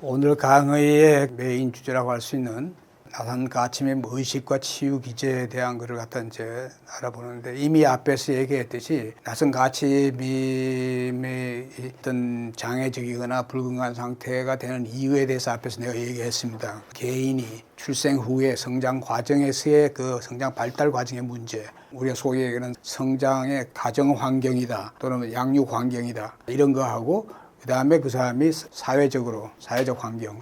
오늘 강의의 메인 주제라고 할 수 있는 나산 가침의 의식과 치유 기제에 대한 것을 갖다 이제 알아보는데, 이미 앞에서 얘기했듯이 나선 가침의 어떤 장애적이거나 불건강한 상태가 되는 이유에 대해서 앞에서 내가 얘기했습니다. 개인이 출생 후에 성장 과정에서의 그 성장 발달 과정의 문제, 우리가 소위 얘기하는 성장의 가정 환경이다 또는 양육 환경이다, 이런 거하고 그 다음에 그 사람이 사회적 환경,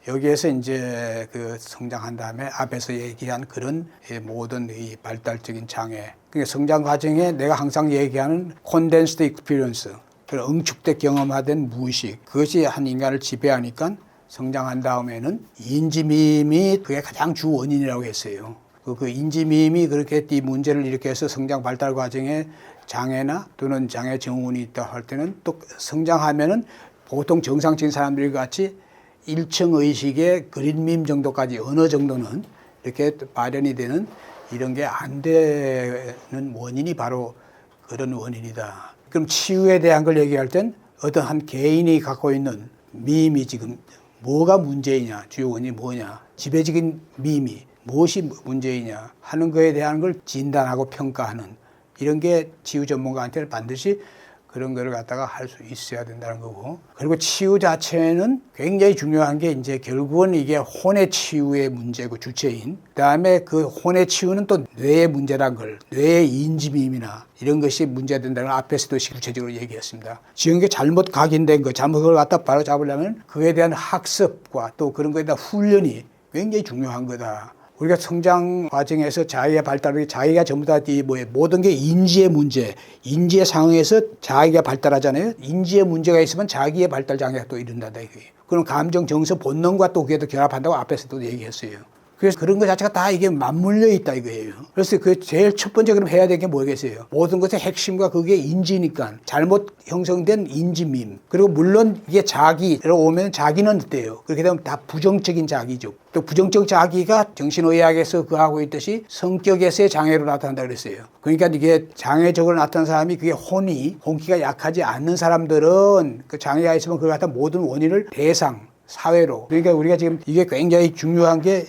여기에서 이제 그 성장한 다음에 앞에서 얘기한 그런 모든 이 발달적인 장애, 그러니까 성장 과정에 내가 항상 얘기하는 condensed experience, 그런 응축돼 경험화된 무의식, 그것이 한 인간을 지배하니까 성장한 다음에는 인지미임이 그게 가장 주 원인이라고 했어요. 그 인지미임이 그렇게 이 문제를 일으켜서 성장 발달 과정에 장애나 또는 장애 증후군이 있다 할 때는, 또 성장하면은 보통 정상적인 사람들이 같이 일층 의식의 그린밈 정도까지 어느 정도는 이렇게 발현이 되는 이런 게 안 되는 원인이 바로 그런 원인이다. 그럼 치유에 대한 걸 얘기할 땐 어떤 한 개인이 갖고 있는 밈이 지금 뭐가 문제이냐, 주요 원인이 뭐냐, 지배적인 밈이 무엇이 문제이냐 하는 거에 대한 걸 진단하고 평가하는, 이런 게 치유 전문가한테는 반드시 그런 거를 갖다가 할 수 있어야 된다는 거고, 그리고 치유 자체는 굉장히 중요한 게 이제 결국은 이게 혼의 치유의 문제고 주체인, 그다음에 그 혼의 치유는 또 뇌의 문제란 걸, 뇌의 인지미임이나 이런 것이 문제된다는 걸 앞에서도 구체적으로 얘기했습니다. 지금 게 잘못 각인된 거, 잘못 그걸 갖다 바로 잡으려면 그에 대한 학습과 또 그런 거에 대한 훈련이 굉장히 중요한 거다. 우리가 성장 과정에서 자기의 발달이, 자기가 전부 다 모든 게 인지의 문제, 인지의 상황에서 자기가 발달하잖아요. 인지의 문제가 있으면 자기의 발달 장애가 또 일어난다 이거예요. 그럼 감정, 정서, 본능과 또 그게 또 결합한다고 앞에서도 얘기했어요. 그래서 그런 것 자체가 다 이게 맞물려 있다 이거예요. 그래서 그 제일 첫 번째 그럼 해야 될 게 뭐겠어요? 모든 것의 핵심과 그게 인지니까 잘못 형성된 인지밈. 그리고 물론 이게 자기로 오면 자기는 어때요? 그렇게 되면 다 부정적인 자기죠. 또 부정적 자기가 정신의학에서 그 하고 있듯이 성격에서의 장애로 나타난다 그랬어요. 그러니까 이게 장애적으로 나타난 사람이 그게 혼기가 약하지 않는 사람들은 그 장애가 있으면 그걸 갖다 모든 원인을 대상, 사회로. 그러니까 우리가 지금 이게 굉장히 중요한 게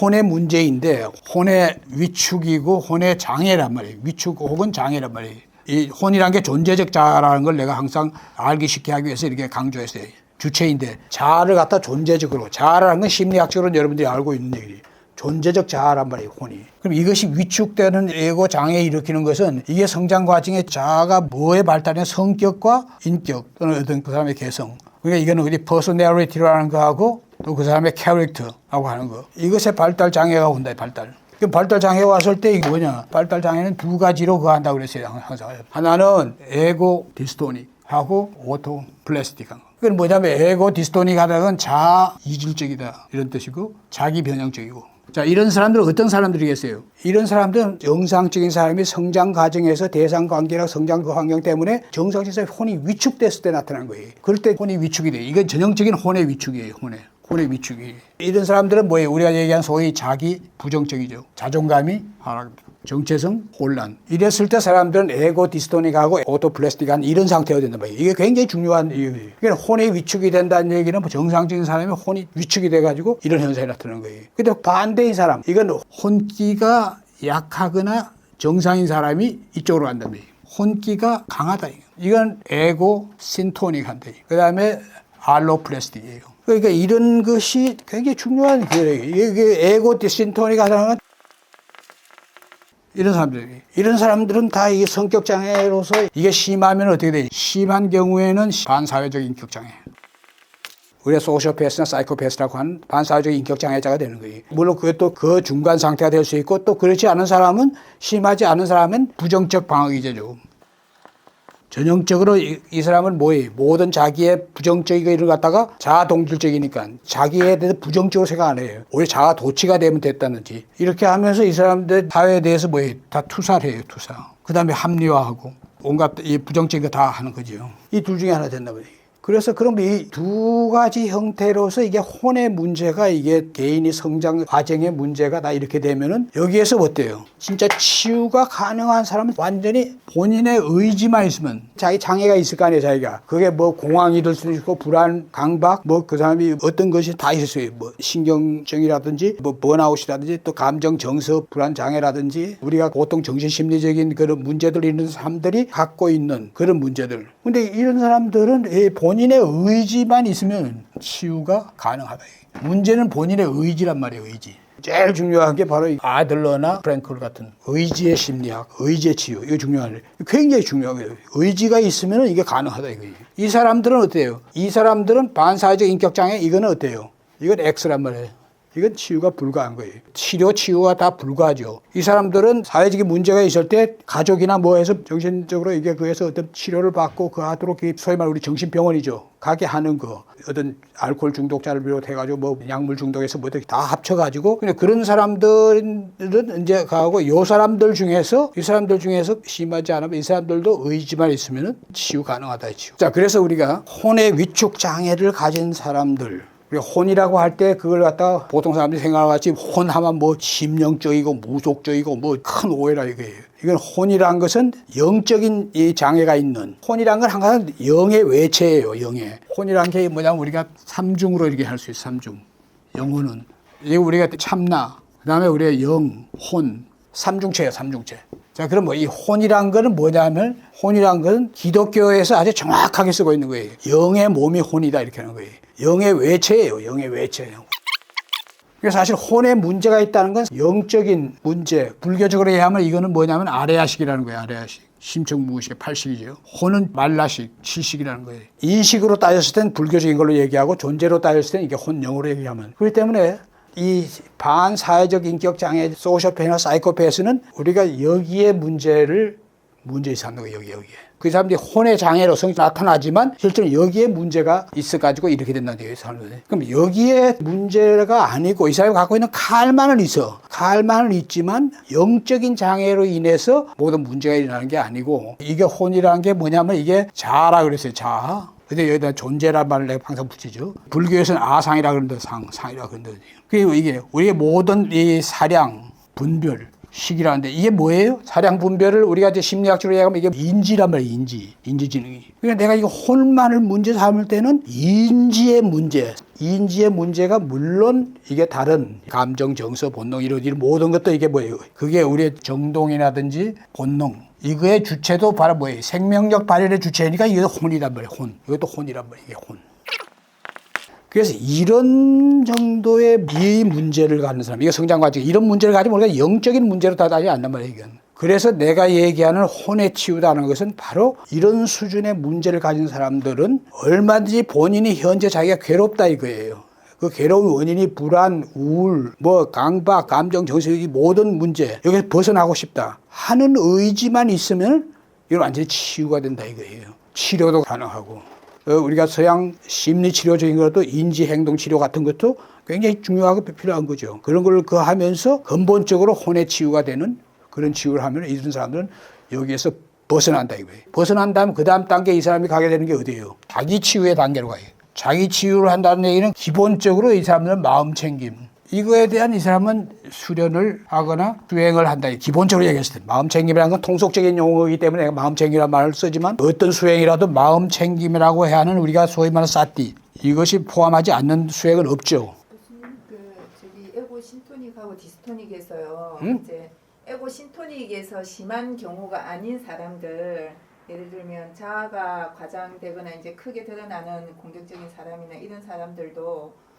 혼의 문제인데, 혼의 위축이고 혼의 장애란 말이에요. 위축 혹은 장애란 말이에요. 이 혼이란 게 존재적 자아라는 걸 내가 항상 알기 쉽게 하기 위해서 이렇게 강조했어요. 주체인데 자아를 갖다 존재적으로, 자아라는 건 심리학적으로 여러분들이 알고 있는 얘기예요. 존재적 자아란 말이에요, 혼이. 그럼 이것이 위축되는 에고 장애 일으키는 것은 이게 성장 과정에 자아가 뭐에 발달된 성격과 인격 또는 어떤 그 사람의 개성. 그러니까 이거는 우리 퍼스널리티라는 거하고 또 그 사람의 캐릭터라고 하는 거. 이것에 발달 장애가 온다, 발달. 그 발달 장애가 왔을 때 이게 뭐냐? 발달 장애는 두 가지로 그거 한다고 그랬어요, 항상. 하나는 에고 디스토닉하고 오토 플라스틱한 거. 그건 뭐냐면 에고 디스토닉 하다는 자아 이질적이다 이런 뜻이고, 자기 변형적이고. 자, 이런 사람들은 어떤 사람들이겠어요? 이런 사람들은 정상적인 사람이 성장 과정에서 대상 관계나 성장 그 환경 때문에 정상적인 사람이 혼이 위축됐을 때 나타난 거예요. 그럴 때 혼이 위축이 돼요. 이건 전형적인 혼의 위축이에요, 혼의 위축이. 이런 사람들은 뭐예요? 우리가 얘기한 소위 자기 부정적이죠. 자존감이 하락합니다. 정체성 혼란. 이랬을 때 사람들은 에고 디스토닉하고 오토플라스틱한 이런 상태가 된단 말이에요. 이게 굉장히 중요한 이유예요. 그러니까 혼이 위축이 된다는 얘기는 정상적인 사람이 혼이 위축이 돼가지고 이런 현상이 나타나는 거예요. 근데 반대인 사람, 이건 혼기가 약하거나 정상인 사람이 이쪽으로 간단 말이에요. 혼기가 강하다. 이건 에고 신토닉한다. 그 다음에 알로플라스틱이에요. 그러니까 이런 것이 굉장히 중요한 거예요. 이게 에고 신토닉 하다는 건 이런 사람들은 다 이게 성격 장애로서 이게 심하면 어떻게 돼요? 심한 경우에는 반사회적 인격 장애. 우리가 소시오패스나 사이코패스라고 하는 반사회적 인격 장애자가 되는 거예요. 물론 그것도 그 중간 상태가 될 수 있고, 또 그렇지 않은 사람은, 심하지 않은 사람은 부정적 방어기제죠. 전형적으로 이 사람은 뭐예요? 모든 자기의 부정적이고 이런 걸 갖다가 자아 동질적이니까 자기에 대해서 부정적으로 생각 안 해요. 오히려 자아 도취가 되면 됐다는지. 이렇게 하면서 이 사람들 사회에 대해서 뭐예요? 다 투사를 해요, 투사. 그 다음에 합리화하고 온갖 이 부정적인 거 다 하는 거죠. 이 둘 중에 하나 된다 말이에요. 그래서 그럼 이 두 가지 형태로서 이게 혼의 문제가 이게 개인이 성장 과정의 문제가 다 이렇게 되면은 여기에서 어때요? 진짜 치유가 가능한 사람은 완전히 본인의 의지만 있으면 자기 장애가 있을 거 아니에요, 자기가. 그게 뭐 공황이 될 수도 있고 불안, 강박, 뭐 그 사람이 어떤 것이 다 있을 수 있어요. 뭐 신경증이라든지 뭐 번아웃이라든지 또 감정 정서 불안 장애라든지 우리가 보통 정신심리적인 그런 문제들 있는 사람들이 갖고 있는 그런 문제들. 근데 이런 사람들은 본인의 의지만 있으면 치유가 가능하다. 문제는 본인의 의지란 말이에요, 의지. 제일 중요한 게 바로 아들러나 프랭클 같은 의지의 심리학, 의지의 치유. 이거 중요하네. 굉장히 중요한 거예요. 의지가 있으면 이게 가능하다 이거예요. 이 사람들은 어때요? 이 사람들은 반사회적 인격장애 이거는 어때요? 이건 X란 말이에요. 이건 치유가 불가한 거예요. 치유가 다 불가하죠. 이 사람들은 사회적인 문제가 있을 때 가족이나 뭐 해서 정신적으로 이게 그래서 어떤 치료를 받고 그 하도록 소위 말해 우리 정신병원이죠. 가게 하는 거. 어떤 알코올 중독자를 비롯해가지고 뭐 약물 중독에서 뭐 다 합쳐가지고 그런 사람들은 이제 가고 이 사람들 중에서 심하지 않으면 이 사람들도 의지만 있으면 치유 가능하다. 치유. 자, 그래서 우리가 혼의 위축 장애를 가진 사람들 우리가 혼이라고 할 때 그걸 갖다가 보통 사람들이 생각하지 혼하면 뭐 심령적이고 무속적이고 뭐 큰 오해라 이거예요. 이건 혼이란 것은 영적인 이 장애가 있는 혼이란 건 항상 영의 외체예요. 영의 혼이란 게 뭐냐면 우리가 삼중으로 이렇게 할 수 있어요. 삼중 영혼은 이게 우리가 참나 그다음에 우리가 영, 혼 삼중체예요. 삼중체. 자, 그럼 뭐 이 혼이란 거는 뭐냐면 혼이란 건 기독교에서 아주 정확하게 쓰고 있는 거예요. 영의 몸이 혼이다 이렇게 하는 거예요. 영의 외체예요. 영의 외체예요. 그래서 사실 혼에 문제가 있다는 건 영적인 문제. 불교적으로 얘기하면 이거는 뭐냐면 아레아식이라는 거예요. 아레아식. 심청무의식 8식이죠. 혼은 말라식 7식이라는 거예요. 인식으로 따졌을 땐 불교적인 걸로 얘기하고 존재로 따졌을 땐 이게 혼영으로 얘기하면. 그렇기 때문에 이 반사회적 인격장애, 소시오패나 사이코패스는 우리가 여기에 문제 있는 거예요. 여기에. 그 사람들이 혼의 장애로서 나타나지만 실제로 여기에 문제가 있어가지고 이렇게 된다는 얘기예요. 그럼 여기에 문제가 아니고 이 사람이 갖고 있는 칼만은 있어. 칼만은 있지만 영적인 장애로 인해서 모든 문제가 일어나는 게 아니고 이게 혼이라는 게 뭐냐면 이게 자아라 그랬어요. 자아. 근데 여기다 존재란 말을 내가 항상 붙이죠. 불교에서는 아상이라 그러는데 상이라 그러는데. 그리고 이게 우리의 모든 이 사량, 분별, 식이라는데 이게 뭐예요? 사량 분별을 우리가 이제 심리학적으로 얘기하면 이게 인지란 말이에요. 인지지능이. 그러니까 내가 이거 혼만을 문제 삼을 때는 인지의 문제가 물론 이게 다른 감정, 정서, 본능 이런 모든 것도 이게 뭐예요? 그게 우리의 정동이라든지 본능. 이거의 주체도 바로 뭐예요? 생명력 발현의 주체니까 이게 혼이란 말이에요. 혼. 이것도 혼이란 말이에요. 이게 혼. 그래서 이런 정도의 이 문제를 갖는 사람, 이게 성장 과정, 이런 문제를 가지면 우리가 영적인 문제로 다가지 않단 말이에요, 이건. 그래서 내가 얘기하는 혼의 치유라는 것은 바로 이런 수준의 문제를 가진 사람들은 얼마든지 본인이 현재 자기가 괴롭다 이거예요. 그 괴로운 원인이 불안, 우울, 뭐 강박, 감정, 정서 이 모든 문제, 여기서 벗어나고 싶다 하는 의지만 있으면 이건 완전히 치유가 된다 이거예요. 치료도 가능하고. 우리가 서양 심리치료적인 것도 인지행동치료 같은 것도 굉장히 중요하고 필요한 거죠. 그런 걸 하면서 근본적으로 혼의 치유가 되는 그런 치유를 하면 이런 사람들은 여기에서 벗어난다 이거예요. 벗어난 다음 그 다음 단계 이 사람이 가게 되는 게 어디예요? 자기 치유의 단계로 가요. 자기 치유를 한다는 얘기는 기본적으로 이 사람들은 마음 챙김. 이거에 대한 이 사람은 수련을 하거나 수행을 한다. 기본적으로 얘기했을 때 마음 챙김이라는 건 통속적인 용어이기 때문에 내가 마음 챙김이라는 말을 쓰지만 어떤 수행이라도 마음 챙김이라고 해야 하는 우리가 소위 말하는 사띠 이것이 포함하지 않는 수행은 없죠. 저기 에고 신토닉하고 디스토닉에서요. 이제 에고 신토닉에서 심한 경우가 아닌 사람들 예를 들면 자아가 과장되거나 이제 크게 드러나는 공격적인 사람이나 이런 사람들도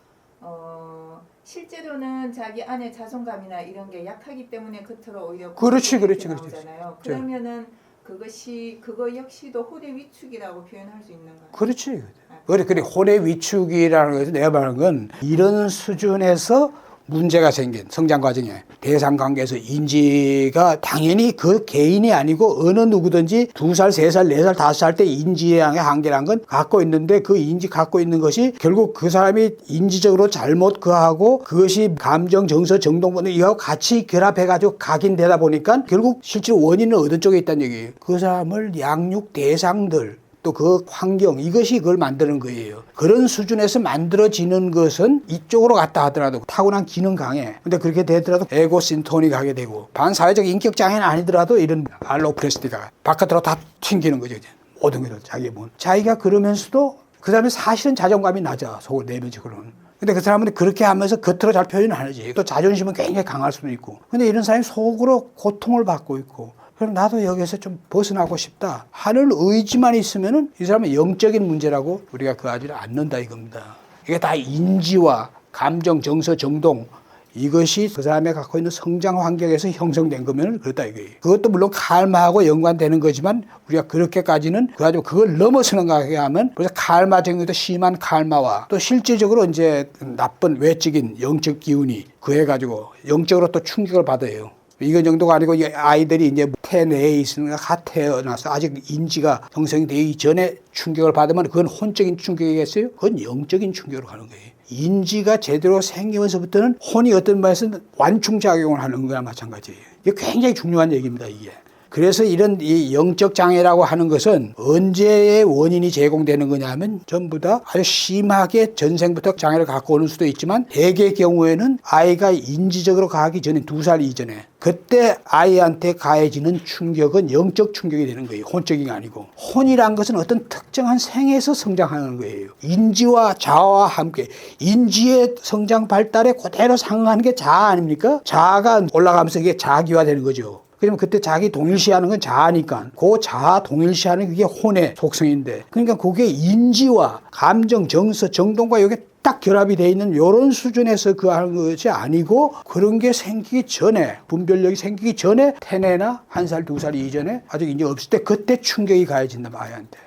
실제로는 자기 안에 자존감이나 이런 게 약하기 때문에 겉으로 오히려 그렇지. 나오잖아요. 그러면은 그거 역시도 혼의 위축이라고 표현할 수 있는 거예요. 그렇지. 그래 혼의 위축이라는 것은 내가 말하는 건 이런 수준에서 문제가 생긴 성장 과정에 대상 관계에서 인지가 당연히 그 개인이 아니고 어느 누구든지 2살, 3살, 4살, 5살 때 인지의 한계라는 건 갖고 있는데 그 인지 갖고 있는 것이 결국 그 사람이 인지적으로 잘못 그하고 그것이 감정, 정서, 정동 이하고 같이 결합해가지고 각인되다 보니까 결국 실제로 원인은 어느 쪽에 있다는 얘기예요. 그 사람을 양육 대상들 또 그 환경 이것이 그걸 만드는 거예요. 그런 수준에서 만들어지는 것은 이쪽으로 갔다 하더라도 타고난 기능 강해. 근데 그렇게 되더라도 에고 신톤이 가게 되고 반사회적 인격 장애는 아니더라도 이런 알로프레스티가 바깥으로 다 튕기는 거죠. 이제. 모든 것을 자기 몸. 자기가 그러면서도 그 사람이 사실은 자존감이 낮아. 속을 내면적으로는. 근데 그 사람은 그렇게 하면서 겉으로 잘 표현을 안 하지. 또 자존심은 굉장히 강할 수도 있고. 근데 이런 사람이 속으로 고통을 받고 있고. 그럼 나도 여기서 좀 벗어나고 싶다 하는 의지만 있으면은 이 사람은 영적인 문제라고 우리가 그 아지를 않는다 이겁니다. 이게 다 인지와 감정, 정서, 정동 이것이 그 사람이 갖고 있는 성장 환경에서 형성된 거면 그렇다 이거예요. 그것도 물론 칼마하고 연관되는 거지만 우리가 그렇게까지는 그래가지고 그걸 넘어서는 가게 하면 그래서 칼마 정도도 심한 칼마와 또 실질적으로 이제 나쁜 외적인 영적 기운이 그해가지고 영적으로 또 충격을 받아요. 이건 정도가 아니고 아이들이 이제 태내에 있으니까 갓 태어나서 아직 인지가 형성이 되기 전에 충격을 받으면 그건 혼적인 충격이겠어요? 그건 영적인 충격으로 가는 거예요. 인지가 제대로 생기면서부터는 혼이 어떤 면에서는 완충작용을 하는 거나 마찬가지예요. 이게 굉장히 중요한 얘기입니다, 이게. 그래서 이런 이 영적 장애라고 하는 것은 언제의 원인이 제공되는 거냐면 전부 다 아주 심하게 전생부터 장애를 갖고 오는 수도 있지만 대개의 경우에는 아이가 인지적으로 가기 전에 2살 이전에 그때 아이한테 가해지는 충격은 영적 충격이 되는 거예요. 혼적인 게 아니고. 혼이란 것은 어떤 특정한 생에서 성장하는 거예요. 인지와 자아와 함께. 인지의 성장 발달에 그대로 상응하는 게 자아 아닙니까? 자아가 올라가면서 이게 자기화되는 거죠. 그러면 그때 자기 동일시하는 건 자아니까 그 자아 동일시하는 그게 혼의 속성인데 그러니까 그게 인지와 감정, 정서, 정동과 이게 딱 결합이 돼 있는 이런 수준에서 그 하는 것이 아니고 그런 게 생기기 전에 분별력이 생기기 전에 태내나 1살, 2살 이전에 아직 이제 없을 때 그때 충격이 가해진다 아이한테.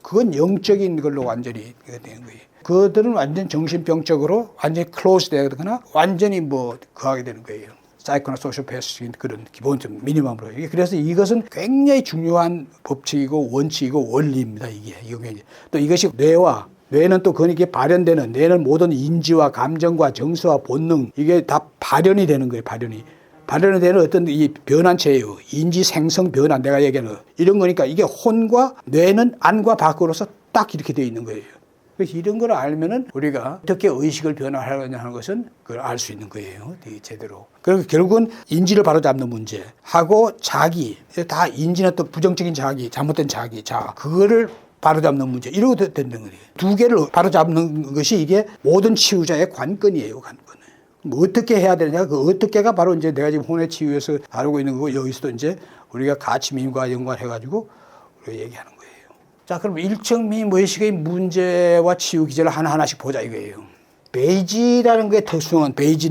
그건 영적인 걸로 완전히 되는 거예요. 그들은 완전 정신병적으로 완전히 클로즈 되거나 완전히 뭐 그하게 되는 거예요. 사이코나 소시오패스인 그런 기본적 미니멈으로. 그래서 이것은 굉장히 중요한 법칙이고 원칙이고 원리입니다. 이게. 또 이것이 뇌는 또 그게 발현되는 뇌는 모든 인지와 감정과 정서와 본능 이게 다 발현이 되는 거예요. 발현이 되는 어떤 이 변환체예요. 인지 생성 변환 내가 얘기하는 거. 이런 거니까 이게 혼과 뇌는 안과 밖으로서 딱 이렇게 되어 있는 거예요. 그래서 이런 걸 알면은 우리가 어떻게 의식을 변화하느냐 하는 것은 그걸 알 수 있는 거예요. 제대로. 그리고 결국은 인지를 바로잡는 문제하고 자기, 다 인지는 또 부정적인 자기, 잘못된 자기, 그거를 바로잡는 문제. 이러고 된다는 거예요. 두 개를 바로잡는 것이 이게 모든 치유자의 관건이에요. 뭐 어떻게 해야 되느냐. 그 어떻게가 바로 이제 내가 지금 혼의 치유에서 다루고 있는 거고 여기서도 이제 우리가 가치미임과 연관해가지고 우리가 얘기하는 거예요. 자, 그럼 일정미 무의식의 문제와 치유 기제를 하나하나씩 보자 이거예요. 베이지라는 게 특수한 베이지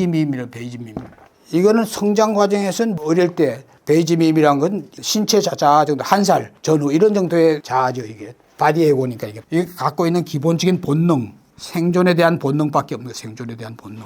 밈이라 베이지 밈. 이거는 성장 과정에서는 어릴 때 베이지 밈이란 건 신체 자아 정도 1살 전후 이런 정도의 자아죠 이게. 바디에고니까 이게 갖고 있는 기본적인 본능, 생존에 대한 본능밖에 없는 거예요. 생존에 대한 본능.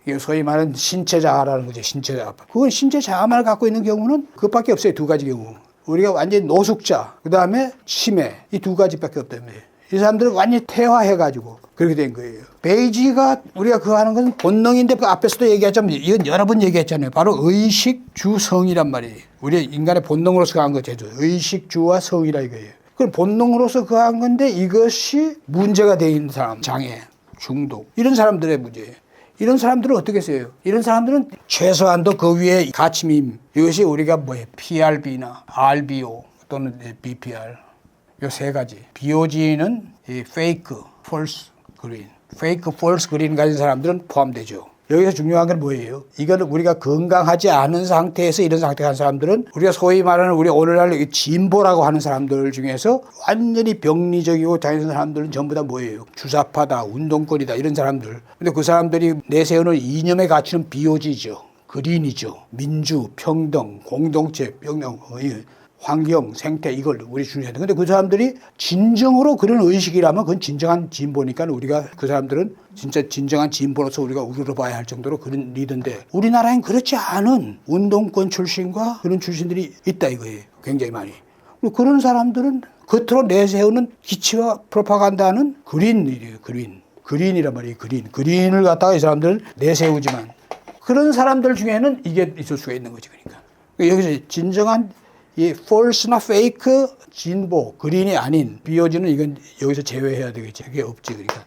이게 소위 말하는 신체 자아라는 거죠. 신체 자아. 그건 신체 자아만 갖고 있는 경우는 그것밖에 없어요. 2가지 경우. 우리가 완전히 노숙자, 그 다음에 치매 이 2가지밖에 없다며. 이 사람들은 완전히 퇴화해가지고 그렇게 된 거예요. 베이지가 우리가 그거 하는 건 본능인데 그 앞에서도 얘기했지만 이건 여러 번 얘기했잖아요. 바로 의식, 주, 성이란 말이에요. 우리 인간의 본능으로서 가한 거죠. 의식, 주와 성이라 이거예요. 그럼 본능으로서 그한 건데 이것이 문제가 돼 있는 사람, 장애, 중독 이런 사람들의 문제예요. 이런 사람들은 어떻게 써요? 이런 사람들은 최소한도 그 위에 가치밈 이것이 우리가 뭐예요? PRB나 RBO 또는 BPR 요 3가지. BOG는 이 fake, false, green. fake, false, green 가진 사람들은 포함되죠. 여기서 중요한 건 뭐예요? 이거는 우리가 건강하지 않은 상태에서 이런 상태가 한 사람들은 우리가 소위 말하는 우리 오늘날 진보라고 하는 사람들 중에서 완전히 병리적이고 장애인 사람들은 전부 다 뭐예요? 주사파다, 운동권이다 이런 사람들. 근데 그 사람들이 내세우는 이념의 가치는 비오지죠. 그린이죠. 민주, 평등, 공동체, 평등, 환경, 생태 이걸 우리 중요해야 돼. 근데 그 사람들이 진정으로 그런 의식이라면 그건 진정한 진보니까 우리가 그 사람들은 진짜 진정한 진보로서 우리가 우러러봐야 할 정도로 그런 리더인데 우리나라엔 그렇지 않은 운동권 출신과 그런 출신들이 있다 이거예요. 굉장히 많이. 그런 사람들은 겉으로 내세우는 기치와 프로파간다는 그린이래요. 그린이란 말이에요. 그린을 갖다가 이 사람들은 내세우지만 그런 사람들 중에는 이게 있을 수가 있는 거지. 그러니까 여기서 진정한 이 false나 fake 진보 그린이 아닌 비오지는 이건 여기서 제외해야 되겠지. 그게 없지 그러니까.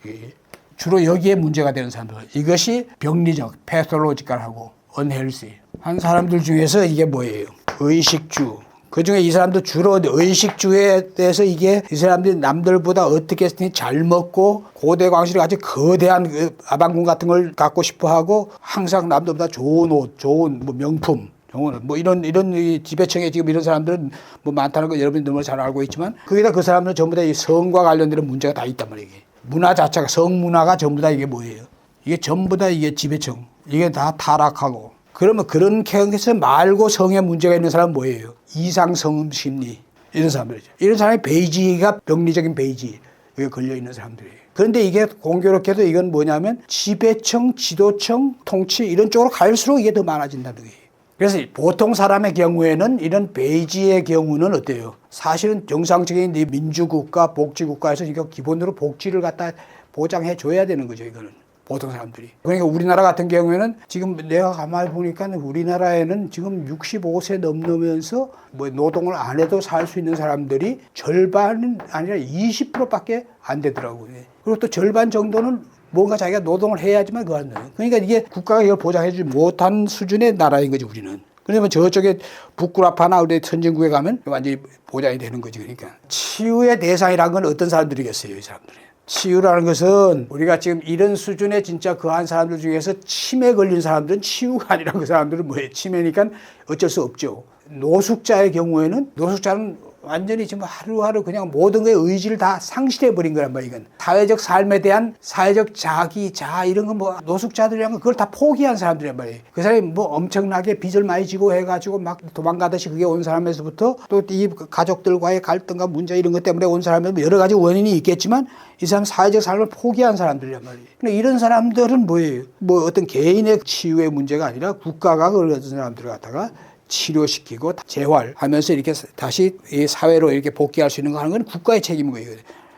예? 주로 여기에 문제가 되는 사람들. 이것이 병리적, 패톨로지컬하고 unhealthy 한 사람들 중에서 이게 뭐예요? 의식주. 그중에 이 사람도 주로 의식주에 대해서 이게 이 사람들이 남들보다 어떻게 잘 먹고 고대 광실이 아주 거대한 그 아방궁 같은 걸 갖고 싶어 하고 항상 남들보다 좋은 옷, 좋은 뭐 명품, 좋은 뭐 이런 이 지배층에 지금 이런 사람들은 뭐 많다는 거 여러분이 너무 잘 알고 있지만 거기다 그 사람들은 전부 다 이 성과 관련된 문제가 다 있단 말이에요. 문화 자체가 성문화가 전부 다 이게 뭐예요? 이게 전부 다 이게 지배층. 이게 다 타락하고 그러면 그런 케어에서 말고 성에 문제가 있는 사람은 뭐예요? 이상성 심리 이런 사람들이죠. 이런 사람이 베이지가 병리적인 베이지 여기 걸려 있는 사람들이에요. 그런데 이게 공교롭게도 이건 뭐냐면 지배층, 지도층, 통치 이런 쪽으로 갈수록 이게 더 많아진다는 거예요. 그래서 보통 사람의 경우에는 이런 베이지의 경우는 어때요? 사실은 정상적인 이 민주국가, 복지국가에서 이거 기본으로 복지를 갖다 보장해 줘야 되는 거죠, 이거는. 보통 사람들이. 그러니까 우리나라 같은 경우에는 지금 내가 가만히 보니까 우리나라에는 지금 65세 넘으면서 뭐 노동을 안 해도 살 수 있는 사람들이 절반은 아니라 20%밖에 안 되더라고요. 그리고 또 절반 정도는 뭔가 자기가 노동을 해야지만 그거 안 돼요. 그러니까 이게 국가가 이걸 보장해주지 못한 수준의 나라인 거죠, 우리는. 그러면 저쪽에 북구라파나 우리 선진국에 가면 완전히 보장이 되는 거지, 그러니까. 치유의 대상이라는 건 어떤 사람들이겠어요, 이 사람들이. 치유라는 것은 우리가 지금 이런 수준의 진짜 그한 사람들 중에서 치매 걸린 사람들은 치유가 아니라 그 사람들은 뭐예요? 치매니까 어쩔 수 없죠. 노숙자의 경우에는 노숙자는 완전히 지금 하루하루 그냥 모든 거에 의지를 다 상실해버린 거란 말이야, 이건. 사회적 삶에 대한 사회적 자기, 자아 이런 거 뭐 노숙자들이란 거 그걸 다 포기한 사람들이란 말이에요. 그 사람이 뭐 엄청나게 빚을 많이 지고 해가지고 막 도망가듯이 그게 온 사람에서부터 또 이 가족들과의 갈등과 문제 이런 것 때문에 온 사람은 여러 가지 원인이 있겠지만 이 사람 사회적 삶을 포기한 사람들이란 말이에요. 근데 이런 사람들은 뭐예요? 뭐 어떤 개인의 치유의 문제가 아니라 국가가 그런 사람들을 갖다가 치료시키고 재활하면서 이렇게 다시 이 사회로 이렇게 복귀할 수 있는 거 하는 건 국가의 책임인 거예요.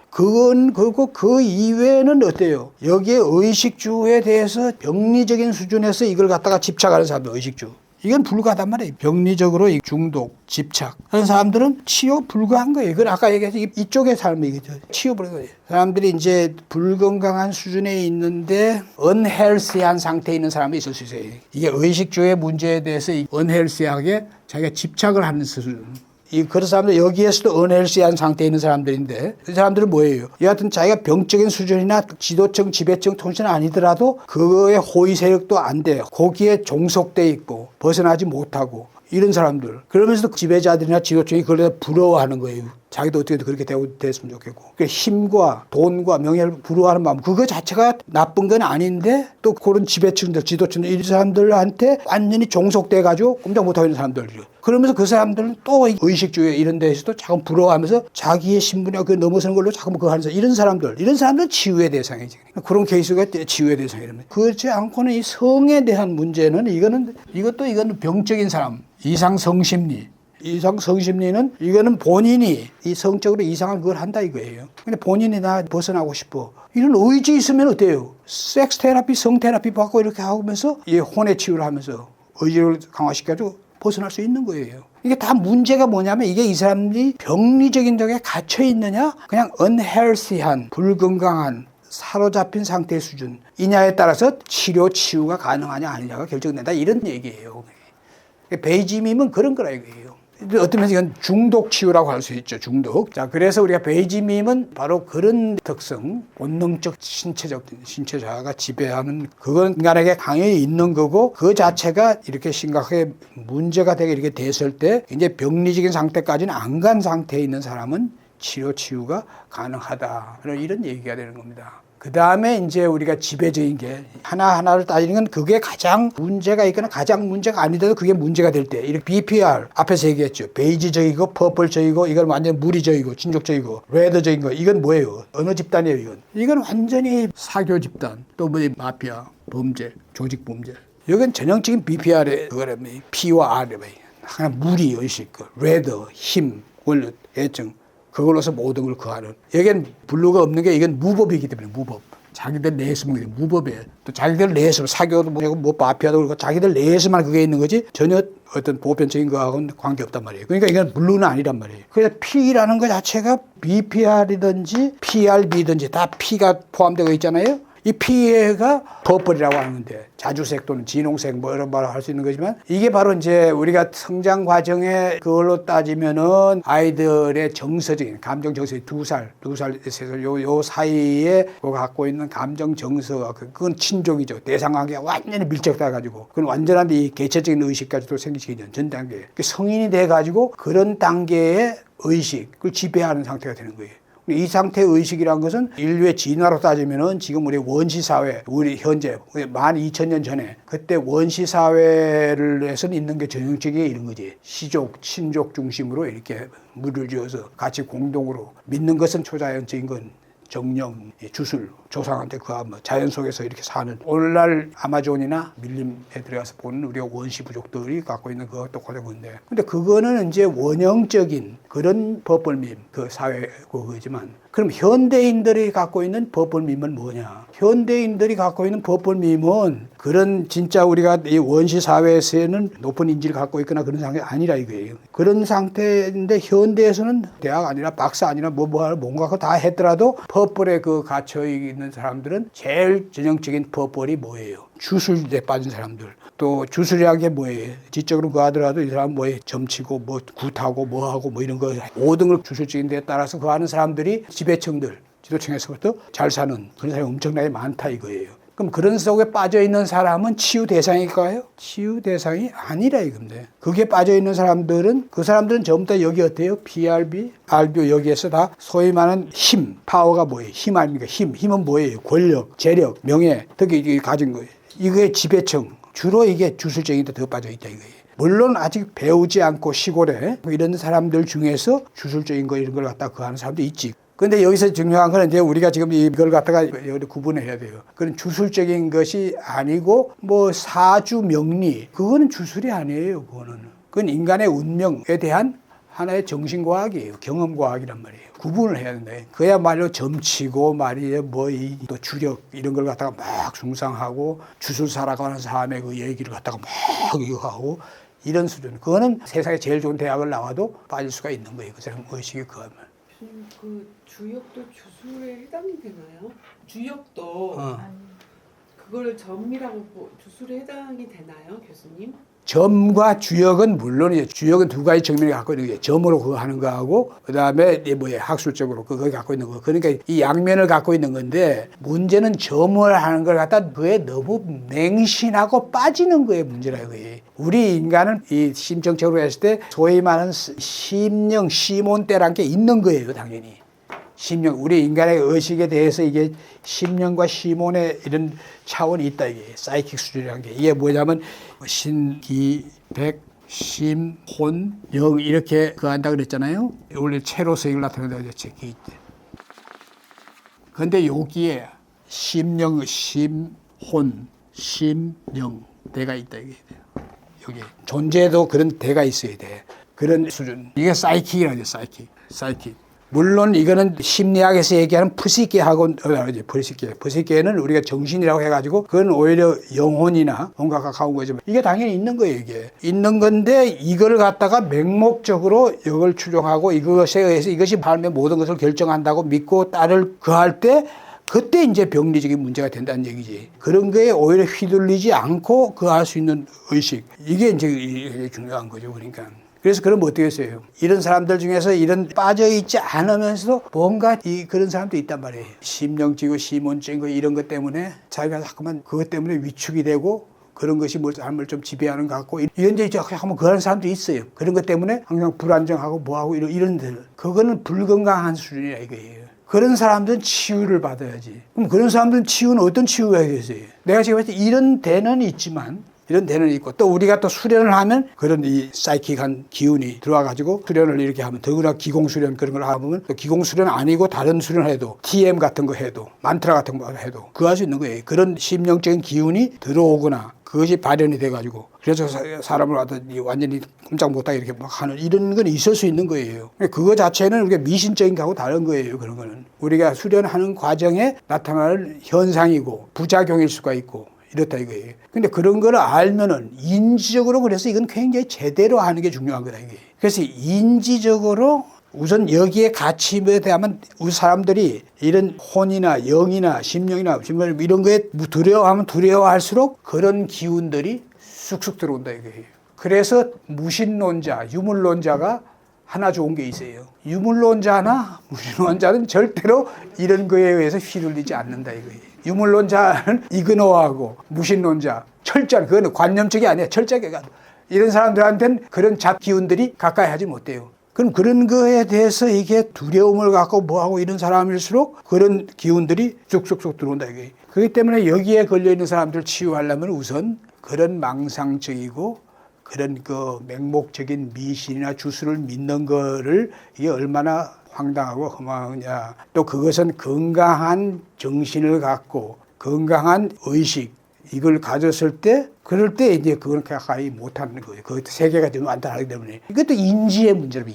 그건 그리고 그 이외에는 어때요? 여기에 의식주에 대해서 병리적인 수준에서 이걸 갖다가 집착하는 사람들 의식주. 이건 불가하단 말이에요. 병리적으로 중독, 집착하는 사람들은 치유 불가한 거예요. 이건 아까 얘기했죠. 이쪽의 삶이겠죠. 치유 불가. 사람들이 이제 불건강한 수준에 있는데 unhealthy한 상태에 있는 사람이 있을 수 있어요. 이게 의식주의 문제에 대해서 unhealthy하게 자기가 집착을 하는 수준. 그런 사람들 여기에서도 unhealthy한 상태에 있는 사람들인데 그 사람들은 뭐예요? 여하튼 자기가 병적인 수준이나 지도층, 지배층, 통치는 아니더라도 그거에 호의 세력도 안 돼요. 거기에 종속돼 있고 벗어나지 못하고 이런 사람들. 그러면서도 지배자들이나 지도층이 그걸 부러워하는 거예요. 자기도 어떻게든 그렇게 됐으면 좋겠고. 힘과 돈과 명예를 부러워하는 마음. 그거 자체가 나쁜 건 아닌데 또 그런 지배층들, 지도층들, 이 사람들한테 완전히 종속돼가지고 꼼짝 못하고 있는 사람들이요. 그러면서 그 사람들은 또 의식주의 이런 데에서도 자꾸 부러워하면서 자기의 신분이나 그 넘어서는 걸로 자꾸 그거 하면서 이런 사람들은 치유의 대상이지. 그런 케이스가 치유의 대상이라면. 그렇지 않고는 이 성에 대한 문제는 이거는 병적인 사람, 이상성심리. 이상성심리는 이거는 본인이 이 성적으로 이상한 걸 한다 이거예요. 근데 본인이 나 벗어나고 싶어. 이런 의지 있으면 어때요? 섹스 테라피, 성 테라피 받고 이렇게 하면서 이 혼의 치유를 하면서 의지를 강화시켜가지고 벗어날 수 있는 거예요. 이게 다 문제가 뭐냐면 이게 이 사람들이 병리적인 적에 갇혀 있느냐, 그냥 unhealthy한, 불건강한, 사로잡힌 상태의 수준이냐에 따라서 치유가 가능하냐 아니냐가 결정된다 이런 얘기예요. 베이지밈은 그런 거라 이거예요. 어떤 면에서 이건 중독 치유라고 할 수 있죠. 중독. 자, 그래서 우리가 베이지밈은 바로 그런 특성, 본능적, 신체 자아가 지배하는 그건 인간에게 강연히 있는 거고 그 자체가 이렇게 심각하게 문제가 되게 이렇게 됐을 때 이제 병리적인 상태까지는 안 간 상태에 있는 사람은 치유가 가능하다. 이런 얘기가 되는 겁니다. 그 다음에 이제 우리가 지배적인 게 하나하나를 따지는 건 그게 가장 문제가 있거나 가장 문제가 아니더라도 그게 문제가 될 때 이렇게 BPR 앞에서 얘기했죠. 베이지적이고 퍼플적이고 이건 완전 무리적이고 진족적이고 레드적인 거 이건 뭐예요? 어느 집단이에요 이건 완전히 사교 집단 또 뭐 마피아 범죄 조직 범죄 이건 전형적인 BPR의 그거라면 P와 R이 하나 무리 의식 레드 힘 권력 애정 그걸로서 모든 걸 거하는. 여기엔 블루가 없는 게 이건 무법이기 때문에 무법. 자기들 내에서 무법이에요. 또 자기들 내에서 사교도 뭐 마피아도 그렇고 자기들 내에서만 그게 있는 거지 전혀 어떤 보편적인 거하고는 관계없단 말이에요. 그러니까 이건 물론은 아니란 말이에요. 그래서 P라는 것 자체가 BPR이든지 PRB든지 다 P가 포함되어 있잖아요. 이 피해가 퍼플이라고 하는데 자주색 또는 진홍색 뭐 이런 말을 할 수 있는 거지만 이게 바로 이제 우리가 성장 과정에 그걸로 따지면은 아이들의 정서적인 감정 정서의 2살, 3살 요 사이에 갖고 있는 감정 정서가 그건 친족이죠. 대상관계가 완전히 밀접돼 가지고 그건 완전한 이 개체적인 의식까지도 생기기 전 단계. 성인이 돼 가지고 그런 단계의 의식을 지배하는 상태가 되는 거예요. 이 상태의 의식이란 것은 인류의 진화로 따지면은 지금 우리 원시사회, 우리 현재 12,000년 전에 그때 원시사회를 해서는 있는 게 전형적인 이런 거지. 시족, 친족 중심으로 이렇게 물을 지어서 같이 공동으로 믿는 것은 초자연적인 건 정령, 주술, 조상한테 그 자연 속에서 이렇게 사는 오늘날 아마존이나 밀림에 들어가서 보는 우리가 원시 부족들이 갖고 있는 그것도 그런데 근데 그거는 이제 원형적인 그런 버벌밈 그 사회고 그지만 그럼 현대인들이 갖고 있는 버벌밈은 뭐냐? 현대인들이 갖고 있는 버벌밈은 그런 진짜 우리가 이 원시 사회에서는 높은 인지를 갖고 있거나 그런 상태가 아니라 이거예요. 그런 상태인데 현대에서는 대학 아니라 박사 아니라 뭔가 다 했더라도 퍼플에 그 갇혀 있는 사람들은 제일 전형적인 퍼플이 뭐예요? 주술에 빠진 사람들. 또 주술이라는 게 뭐예요? 지적으로 그 하더라도 이 사람은 뭐에 점치고 뭐 굿하고 뭐하고 뭐 이런 거 5등을 주술적인 데에 따라서 그 하는 사람들이 지배층들, 지도층에서부터 잘 사는 그런 사람이 엄청나게 많다 이거예요. 그럼 그런 속에 빠져 있는 사람은 치유 대상일까요? 치유 대상이 아니라 이건데. 그게 빠져 있는 사람들은 그 사람들은 전부 다 여기 어때요? PRB, RB 여기에서 다 소위 말하는 힘, 파워가 뭐예요? 힘 아닙니까? 힘은 뭐예요? 권력, 재력, 명예, 특히 이게 가진 거예요. 이게 지배층. 주로 이게 주술적인데 더 빠져 있다 이거예요. 물론 아직 배우지 않고 시골에 이런 사람들 중에서 주술적인 거 이런 걸 갖다 그 하는 사람도 있지. 근데 여기서 중요한 건 이제 우리가 지금 이걸 갖다가 구분해야 돼요. 그런 주술적인 것이 아니고 뭐 사주 명리 그거는 주술이 아니에요. 그건 인간의 운명에 대한 하나의 정신과학이에요. 경험과학이란 말이에요. 구분을 해야 된다. 그야말로 점치고 말이에요. 또 주력 이런 걸 갖다가 막 숭상하고 주술 살아가는 사람의 그 얘기를 갖다가 막 이거 하고 이런 수준. 그거는 세상에 제일 좋은 대학을 나와도 빠질 수가 있는 거예요. 그 사람 의식이 그거면. 그 주역도 주술에 해당이 되나요? 주역도 그걸 점이라고 주술에 해당이 되나요, 교수님? 점과 주역은 물론이죠. 주역은 두 가지 측면을 갖고 있는 거예요. 점으로 그거 하는 거하고 그다음에 학술적으로 그거 갖고 있는 거. 그러니까 이 양면을 갖고 있는 건데 문제는 점을 하는 걸 갖다 그에 너무 맹신하고 빠지는 거에 문제라 이거예요. 우리 인간은 이 심정적으로 했을 때 소위 말하는 심령, 시몬대라는 게 있는 거예요, 당연히. 심령, 우리 인간의 의식에 대해서 이게 심령과 시몬의 이런 차원이 있다, 이게. 사이킥 수준이라는 게. 이게 뭐냐면, 신, 기, 백, 심, 혼, 영, 이렇게 그 한다 그랬잖아요. 원래 채로서 이걸 나타낸다고 그랬죠, 기 때. 근데 여기에 심령, 심, 혼, 심, 영, 대가 있다, 이게. 여기. 존재도 그런 대가 있어야 돼. 그런 수준. 이게 사이킥이라죠, 사이킥. 물론 이거는 심리학에서 얘기하는 푸시케하고 푸시케는 우리가 정신이라고 해가지고 그건 오히려 영혼이나 뭔가 가까운 거지만 이게 당연히 있는 거예요. 이게 있는 건데 이걸 갖다가 맹목적으로 이걸 추종하고 이것에 의해서 이것이 삶의 모든 것을 결정한다고 믿고 딸을 그할 때 그때 이제 병리적인 문제가 된다는 얘기지. 그런 거에 오히려 휘둘리지 않고 그할 수 있는 의식 이게 이제 중요한 거죠. 그러니까. 그래서 그럼 어떻게 했어요? 이런 사람들 중에서 이런 빠져있지 않으면서도 뭔가 그런 사람도 있단 말이에요. 심령적이고 시몬적이고 이런 것 때문에 자기가 자꾸만 그것 때문에 위축이 되고 그런 것이 뭘 삶을 좀 지배하는 것 같고 이런 데 한번 그런 사람도 있어요. 그런 것 때문에 항상 불안정하고 뭐하고 이런 데 그거는 불건강한 수준이라 이거예요. 그런 사람들은 치유를 받아야지. 그럼 그런 사람들은 치유는 어떤 치유가 되겠어요? 내가 지금 봤을 때 이런 데는 있지만 이런 데는 있고 또 우리가 또 수련을 하면 그런 이 사이킥한 기운이 들어와가지고 수련을 이렇게 하면 더구나 기공수련 그런 걸 하면 또 기공수련 아니고 다른 수련을 해도 TM 같은 거 해도 만트라 같은 거 해도 그 할 수 있는 거예요. 그런 심령적인 기운이 들어오거나 그것이 발현이 돼가지고 그래서 사람을 완전히 꼼짝 못하게 이렇게 막 하는 이런 건 있을 수 있는 거예요. 그거 자체는 우리가 미신적인 거하고 다른 거예요. 그런 거는 우리가 수련하는 과정에 나타날 현상이고 부작용일 수가 있고 이렇다 이거예요. 근데 그런 걸 알면은 인지적으로 그래서 이건 굉장히 제대로 하는 게 중요한 거다 이게. 그래서 인지적으로 우선 여기에 가치에 대하면 우리 사람들이 이런 혼이나 영이나 심령이나 이런 거에 두려워하면 두려워할수록 그런 기운들이 쑥쑥 들어온다 이거예요. 그래서 무신론자, 유물론자가 하나 좋은 게 있어요. 유물론자나 무신론자는 절대로 이런 거에 의해서 휘둘리지 않는다 이거예요. 유물론자는 이그노하고 무신론자, 철저한 그거는 관념적이 아니야. 철저하게 이런 사람들한테는 그런 잡기운들이 가까이 하지 못해요. 그럼 그런 거에 대해서 이게 두려움을 갖고 뭐하고 이런 사람일수록 그런 기운들이 쑥쑥쑥 들어온다 이게. 그렇기 때문에 여기에 걸려 있는 사람들을 치유하려면 우선 그런 망상적이고 그런 그 맹목적인 미신이나 주술을 믿는 거를 이게 얼마나 황당하고 허망하냐. 또 그것은 건강한 정신을 갖고 건강한 의식 이걸 가졌을 때 그럴 때 이제 그걸 가까이 못하는 거예요. 그 세계가 좀 안타하기 때문에. 이것도 인지의 문제라면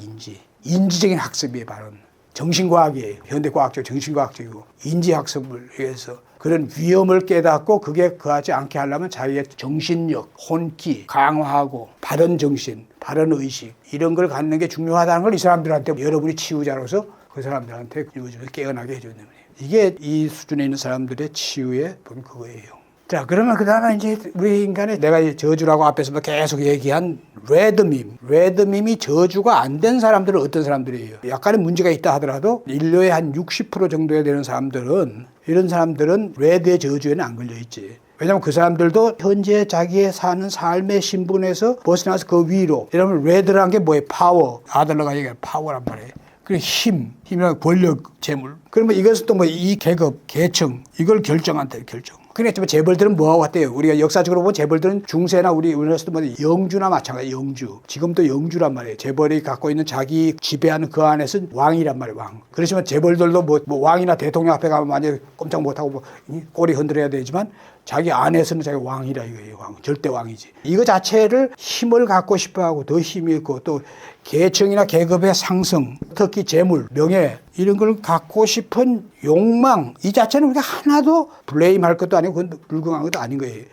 인지적인 학습이에요. 바로 정신과학이에요. 현대과학적 정신과학적이고 인지학습을 위해서 그런 위험을 깨닫고 그게 그하지 않게 하려면 자기의 정신력, 혼기 강화하고 바른 정신, 바른 의식 이런 걸 갖는 게 중요하다는 걸 이 사람들한테 여러분이 치유자로서 그 사람들한테 요즘에 깨어나게 해주는 거예요. 이게 이 수준에 있는 사람들의 치유의 본 그거예요. 자, 그러면 그 다음에 이제 우리 인간의 내가 저주라고 앞에서도 계속 얘기한 레드밈. 레드밈이 저주가 안 된 사람들은 어떤 사람들이에요? 약간의 문제가 있다 하더라도 인류의 한 60% 정도에 되는 사람들은 이런 사람들은 레드의 저주에는 안 걸려 있지. 왜냐하면 그 사람들도 현재 자기의 사는 삶의 신분에서 벗어나서 그 위로. 이러면 레드라는 게 뭐예요? 파워. 아들러가 얘기하는 파워란 말이에요. 그리고 힘이랑 권력, 재물. 그러면 이것은 또 뭐 이 계급, 계층 이걸 결정한대요. 결정. 그러니까 재벌들은 뭐하고 같대요? 우리가 역사적으로 보면 재벌들은 중세나 우리나라에서도 뭐 영주나 마찬가지 영주. 지금도 영주란 말이에요. 재벌이 갖고 있는 자기 지배하는 그 안에서 왕이란 말이에요. 왕. 그렇지만 재벌들도 뭐 왕이나 대통령 앞에 가면 만약에 꼼짝 못하고 뭐 꼬리 흔들어야 되지만 자기 안에서는 자기 왕이라 이거예요. 왕. 절대 왕이지. 이거 자체를 힘을 갖고 싶어하고 더 힘이 있고 또 계층이나 계급의 상승, 특히 재물, 명예 이런 걸 갖고 싶은 욕망 이 자체는 우리가 하나도 블레임할 것도 아니고 그건 불공한 것도 아닌 거예요.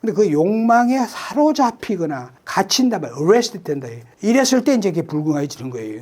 근데 그 욕망에 사로잡히거나 갇힌다 말이에요. arrested 된다. 이랬을 때 이제 이게 불공해지는 거예요.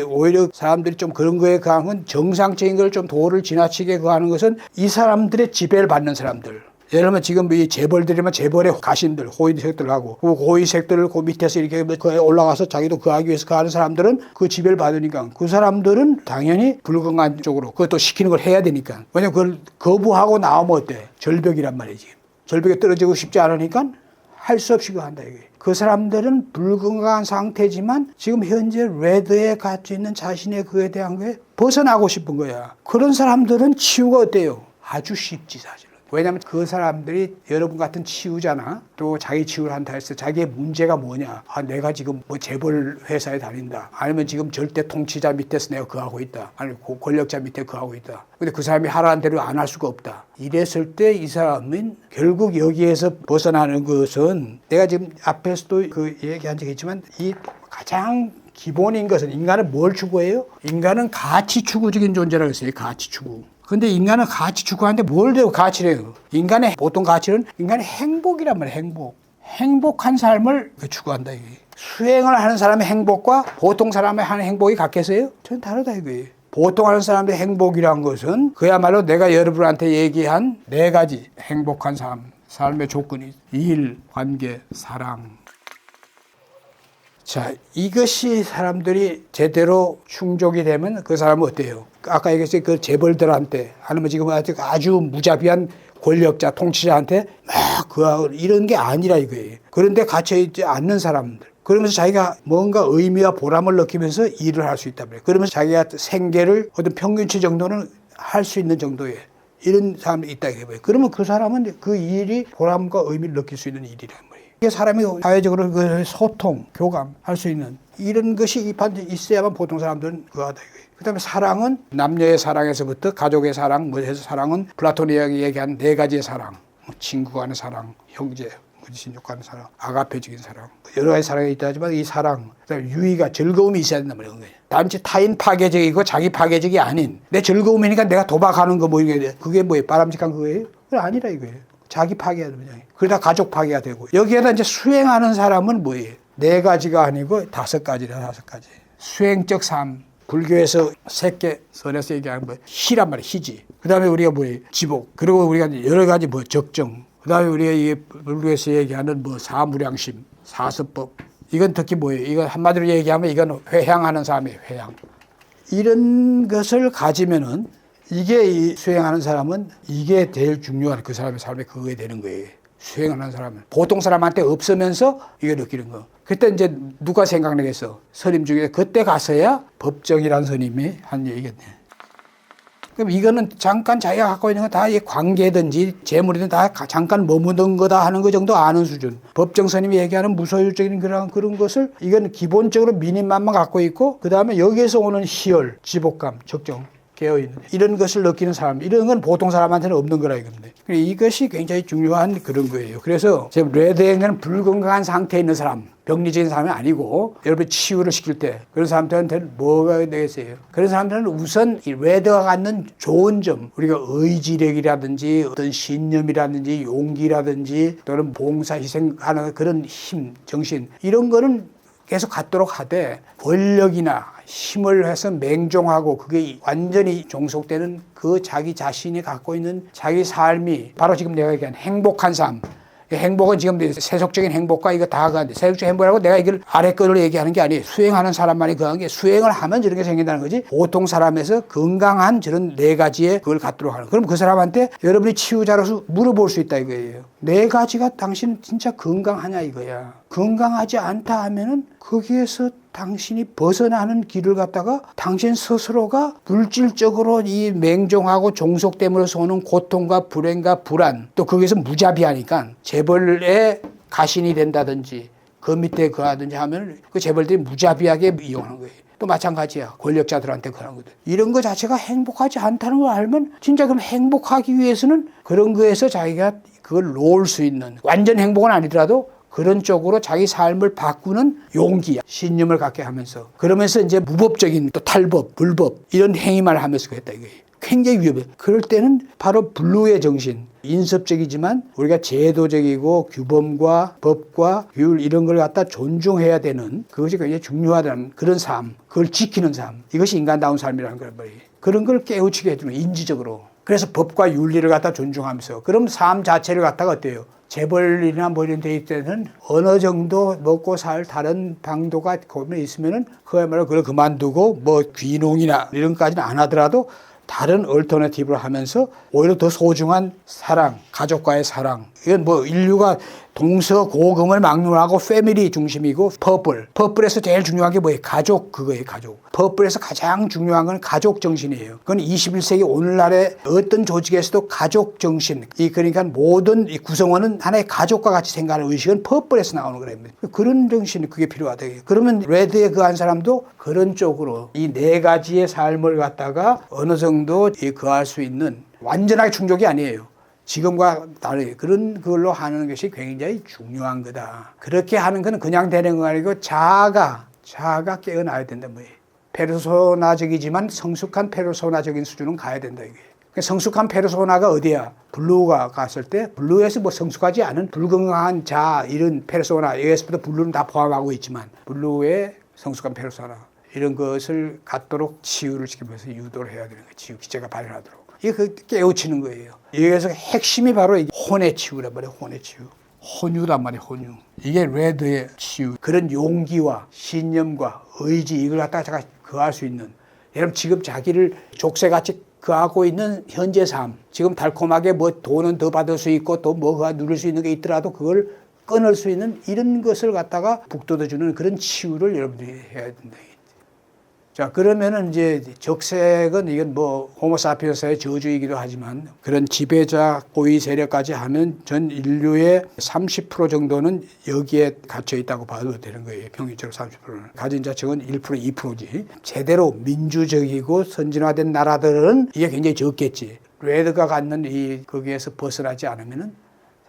오히려 사람들이 좀 그런 거에 강한 건 정상적인 걸 좀 도를 지나치게 하는 것은 이 사람들의 지배를 받는 사람들. 예를 들면 지금 이 재벌들이면 재벌의 가신들, 호의색들하고 그 호의색들을 그 밑에서 이렇게 올라가서 자기도 그 하기 위해서 그 하는 사람들은 그 지배를 받으니까 그 사람들은 당연히 불건강한 쪽으로 그것도 시키는 걸 해야 되니까. 왜냐면 그걸 거부하고 나오면 어때? 절벽이란 말이지. 절벽에 떨어지고 싶지 않으니까 할 수 없이 그거 한다 이게. 그 사람들은 불건강한 상태지만 지금 현재 레드에 갖고 있는 자신의 그에 대한 거에 벗어나고 싶은 거야. 그런 사람들은 치유가 어때요? 아주 쉽지 사실. 왜냐하면 그 사람들이 여러분 같은 치유자나 또 자기 치유를 한다 해서 자기의 문제가 뭐냐. 아, 내가 지금 뭐 재벌 회사에 다닌다. 아니면 지금 절대 통치자 밑에서 내가 그거 하고 있다. 아니면 권력자 밑에 그거 하고 있다. 근데 그 사람이 하라는 대로 안 할 수가 없다. 이랬을 때 이 사람은 결국 여기에서 벗어나는 것은 내가 지금 앞에서도 그 얘기한 적이 있지만 이 가장 기본인 것은 인간은 뭘 추구해요? 인간은 가치 추구적인 존재라고 했어요. 가치 추구. 근데 인간은 가치 추구하는데 뭘 대고 가치래요? 인간의 보통 가치는 인간의 행복이란 말이에요. 행복. 행복한 삶을 추구한다 이게. 수행을 하는 사람의 행복과 보통 사람의 하는 행복이 같겠어요? 전 다르다 이거예요. 보통 하는 사람의 행복이란 것은 그야말로 내가 여러분한테 얘기한 4가지 행복한 삶의 조건이 일, 관계, 사랑. 자, 이것이 사람들이 제대로 충족이 되면 그 사람은 어때요? 아까 얘기했어요. 그 재벌들한테, 아니면 지금 아주 무자비한 권력자, 통치자한테 막 이런 게 아니라 이거예요. 그런데 갇혀있지 않는 사람들. 그러면서 자기가 뭔가 의미와 보람을 느끼면서 일을 할 수 있단 말이에요. 그러면서 자기가 생계를 어떤 평균치 정도는 할 수 있는 정도의 이런 사람이 있다 이거예요. 그러면 그 사람은 그 일이 보람과 의미를 느낄 수 있는 일이란 말이에요. 이게 사람이 사회적으로 그 소통, 교감할 수 있는 이런 것이 있어야만 보통 사람들은 그거하다 이거예요. 그 다음에 사랑은 남녀의 사랑에서부터 가족의 사랑, 뭐 해서 사랑은 플라톤이 얘기한 4가지의 사랑, 친구 간의 사랑, 형제, 신족하는 사랑, 아가페적인 사랑, 여러 가지 사랑이 있다지만 이 사랑, 그다음에 유의가 즐거움이 있어야 된단 말이에요. 단지 타인 파괴적이고 자기 파괴적이 아닌 내 즐거움이니까 내가 도박하는 거 뭐 이게 그게 뭐예요? 바람직한 거예요? 그게 아니라 이거예요. 자기 파괴가 되면 그러다 가족 파괴가 되고 여기에다 이제 수행하는 사람은 뭐예요? 4가지가 아니고 5가지라 5가지. 수행적 삶. 불교에서 세계 선에서 얘기하는 뭐 희란 말이에요. 희지. 그다음에 우리가 뭐예요? 지복. 그리고 우리가 여러 가지 뭐 적정. 그다음에 우리가 이게 불교에서 얘기하는 뭐 사무량심, 사서법. 이건 특히 뭐예요? 이건 한마디로 얘기하면 이건 회향하는 삶이에요. 회향. 이런 것을 가지면은 이게 이 수행하는 사람은 이게 제일 중요한 그 사람의 삶에 그게 되는 거예요. 수행하는 사람은 보통 사람한테 없으면서 이거 느끼는 거. 그때 이제 누가 생각나겠어? 스님 중에 그때 가서야 법정이라는 스님이 한 얘기겠네. 그럼 이거는 잠깐 자기가 갖고 있는 거 다 관계든지 재물이든 다 잠깐 머무는 거다 하는 거 정도 아는 수준. 법정 스님이 얘기하는 무소유적인 그런 것을 이건 기본적으로 미니만만 갖고 있고 그 다음에 여기에서 오는 희열, 지복감, 적정. 깨어있는 이런 것을 느끼는 사람 이런 건 보통 사람한테는 없는 거라 이겁니다. 이것이 굉장히 중요한 그런 거예요. 그래서 지금 레드행은 불건강한 상태에 있는 사람 병리적인 사람이 아니고 여러분 치유를 시킬 때 그런 사람들한테는 뭐가 되겠어요? 그런 사람들은 우선 이 레드가 갖는 좋은 점 우리가 의지력이라든지 어떤 신념이라든지 용기라든지 또는 봉사 희생하는 그런 힘 정신 이런 거는 계속 갖도록 하되 권력이나 힘을 해서 맹종하고 그게 완전히 종속되는 그 자기 자신이 갖고 있는 자기 삶이 바로 지금 내가 얘기한 행복한 삶. 행복은 지금 세속적인 행복과 이거 다 가는데 세속적인 행복이라고 내가 이걸 아래 거를 얘기하는 게 아니에요. 수행하는 사람만이 그런 게 수행을 하면 저런 게 생긴다는 거지. 보통 사람에서 건강한 저런 4가지의 그걸 갖도록 하는. 그럼 그 사람한테 여러분이 치유자로서 물어볼 수 있다 이거예요. 4가지가 당신 진짜 건강하냐 이거야. 건강하지 않다 하면은 거기에서 당신이 벗어나는 길을 갖다가 당신 스스로가 물질적으로 이 맹종하고 종속됨으로써 오는 고통과 불행과 불안 또 거기에서 무자비하니까 재벌의 가신이 된다든지 그 밑에 그하든지 하면 그 재벌들이 무자비하게 이용하는 거예요. 또 마찬가지야. 권력자들한테 그런 거들. 이런 거 자체가 행복하지 않다는 걸 알면 진짜 그럼 행복하기 위해서는 그런 거에서 자기가 그걸 놓을 수 있는 완전 행복은 아니더라도 그런 쪽으로 자기 삶을 바꾸는 용기, 신념을 갖게 하면서 그러면서 이제 무법적인 또 탈법, 불법 이런 행위만 하면서 그랬다 이거예요. 굉장히 위험해. 그럴 때는 바로 블루의 정신, 인습적이지만 우리가 제도적이고 규범과 법과 규율 이런 걸 갖다 존중해야 되는 그것이 굉장히 중요하다는 그런 삶, 그걸 지키는 삶. 이것이 인간다운 삶이라는 거란 말이에요. 그런 걸 깨우치게 해주는 인지적으로. 그래서 법과 윤리를 갖다 존중하면서 그럼 삶 자체를 갖다가 어때요? 재벌이나 뭐 이런 데 있을 때는 어느 정도 먹고 살 다른 방도가 거기에 있으면은 그야말로 그걸 그만두고 뭐 귀농이나 이런 것까지는 안 하더라도 다른 얼터너티브를 하면서 오히려 더 소중한 사랑, 가족과의 사랑. 이건 뭐 인류가 동서고금을 막론하고 패밀리 중심이고 퍼플에서 제일 중요한 게 뭐예요? 가족 그거예요. 가족. 퍼플에서 가장 중요한 건 가족 정신이에요. 그건 21세기 오늘날의 어떤 조직에서도 가족 정신 그러니까 모든 이 구성원은 하나의 가족과 같이 생각하는 의식은 퍼플에서 나오는 거예요. 그런 정신이 그게 필요하다. 그러면 레드에 그 한 사람도 그런 쪽으로 이 4가지의 삶을 갖다가 어느 정도 거할 수 있는 완전하게 충족이 아니에요. 지금과 다르게 그런 걸로 하는 것이 굉장히 중요한 거다. 그렇게 하는 건 그냥 되는 거 아니고 자아가 깨어나야 된다 뭐예요. 페르소나적이지만 성숙한 페르소나적인 수준은 가야 된다 이게. 성숙한 페르소나가 어디야? 블루가 갔을 때 블루에서 뭐 성숙하지 않은 불건강한 자 이런 페르소나 여기서부터 블루는 다 포함하고 있지만 블루의 성숙한 페르소나 이런 것을 갖도록 치유를 시키면서 유도를 해야 되는 거예요. 치유 기제가 발현하도록. 이게 깨우치는 거예요. 여기서 핵심이 바로 혼의 치유란 말이에요. 혼의 치유. 혼유란 말이에요. 혼유. 이게 레드의 치유. 그런 용기와 신념과 의지 이걸 갖다가 제가 거할 수 있는 여러분 지금 자기를 족쇄같이 거하고 있는 현재 삶 지금 달콤하게 뭐 돈은 더 받을 수 있고 또 뭐가 누릴 수 있는 게 있더라도 그걸 끊을 수 있는 이런 것을 갖다가 북돋아주는 그런 치유를 여러분들이 해야 된다. 자, 그러면은 이제 적색은 이건 뭐 호모사피엔스의 저주이기도 하지만 그런 지배자 고위 세력까지 하면 전 인류의 30% 정도는 여기에 갇혀 있다고 봐도 되는 거예요. 평균적으로 30%는. 가진 자층은 1%, 2%지. 제대로 민주적이고 선진화된 나라들은 이게 굉장히 적겠지. 레드가 갖는 이 거기에서 벗어나지 않으면은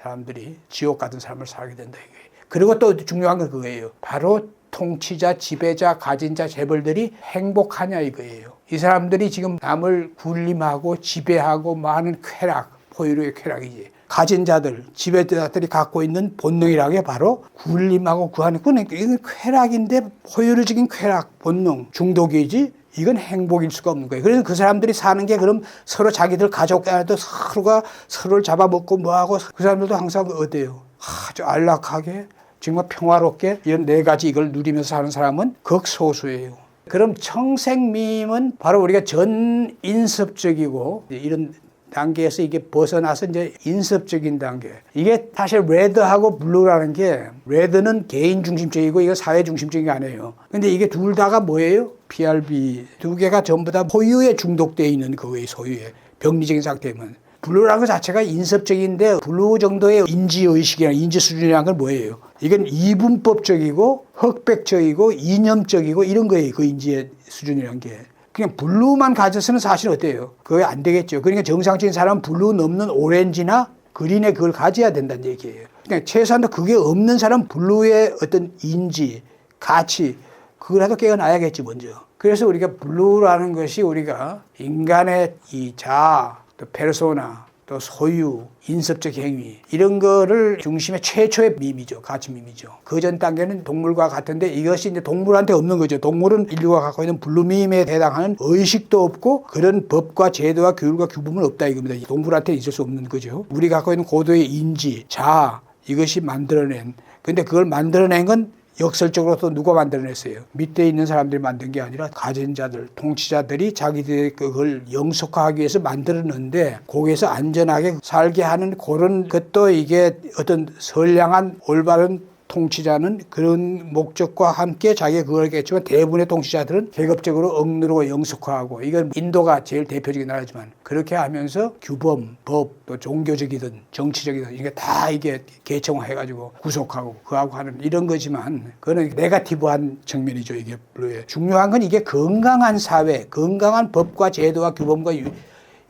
사람들이 지옥 같은 삶을 살게 된다 이거예요. 그리고 또 중요한 건 그거예요. 바로 통치자, 지배자, 가진 자, 재벌들이 행복하냐 이거예요. 이 사람들이 지금 남을 군림하고 지배하고 많은 쾌락, 포유류의 쾌락이지. 가진 자들, 지배자들이 갖고 있는 본능이라는 게 바로 군림하고 구하는 이건 쾌락인데 포유류적인 쾌락, 본능, 중독이지 이건 행복일 수가 없는 거예요. 그래서 그 사람들이 사는 게 그럼 서로 자기들 가족 간에도 서로가 서로를 잡아먹고 뭐하고 그 사람들도 항상 어때요? 아주 안락하게 정말 평화롭게 이런 네 가지 이걸 누리면서 사는 사람은 극소수예요. 그럼 청생밈은 바로 우리가 전인습적이고 이런 단계에서 이게 벗어나서 이제 인습적인 단계. 이게 사실 레드하고 블루라는 게 레드는 개인 중심적이고 이거 사회 중심적인 게 아니에요. 근데 이게 둘 다가 뭐예요? PRB 두 개가 전부 다 소유에 중독되어 있는 그거예요. 소유에 병리적인 상태면. 블루라는 것 자체가 인습적인데 블루 정도의 인지의식이나 인지수준이라는 건 뭐예요? 이건 이분법적이고 흑백적이고 이념적이고 이런 거예요. 그 인지의 수준이라는 게. 그냥 블루만 가져서는 사실 어때요? 그게 안 되겠죠. 그러니까 정상적인 사람은 블루 넘는 오렌지나 그린에 그걸 가져야 된다는 얘기예요. 그냥 최소한 그게 없는 사람은 블루의 어떤 인지, 가치 그거라도 깨어나야겠지 먼저. 그래서 우리가 블루라는 것이 우리가 인간의 이 자아, 또 페르소나, 또 소유, 인습적 행위 이런 거를 중심에 최초의 밈이죠. 가치 밈이죠. 그 전 단계는 동물과 같은데 이것이 이제 동물한테 없는 거죠. 동물은 인류가 갖고 있는 블루밈에 해당하는 의식도 없고 그런 법과 제도와 규율과 규범은 없다 이겁니다. 동물한테 있을 수 없는 거죠. 우리가 갖고 있는 고도의 인지, 자아 이것이 만들어낸 근데 그걸 만들어낸 건 역설적으로 또 누가 만들어냈어요? 밑에 있는 사람들이 만든 게 아니라 가진 자들, 통치자들이 자기들이 그걸 영속화하기 위해서 만들었는데 거기에서 안전하게 살게 하는 그런 것도 이게 어떤 선량한 올바른 통치자는 그런 목적과 함께 자기가 그걸 했지만 대부분의 통치자들은 계급적으로 억누르고 영속화하고 이건 인도가 제일 대표적인 나라지만 그렇게 하면서 규범, 법, 또 종교적이든 정치적이든 이게 다 이게 계층화해가지고 구속하고 그하고 하는 이런 거지만 그거는 네거티브한 측면이죠. 이게 블루에 중요한 건 이게 건강한 사회, 건강한 법과 제도와 규범과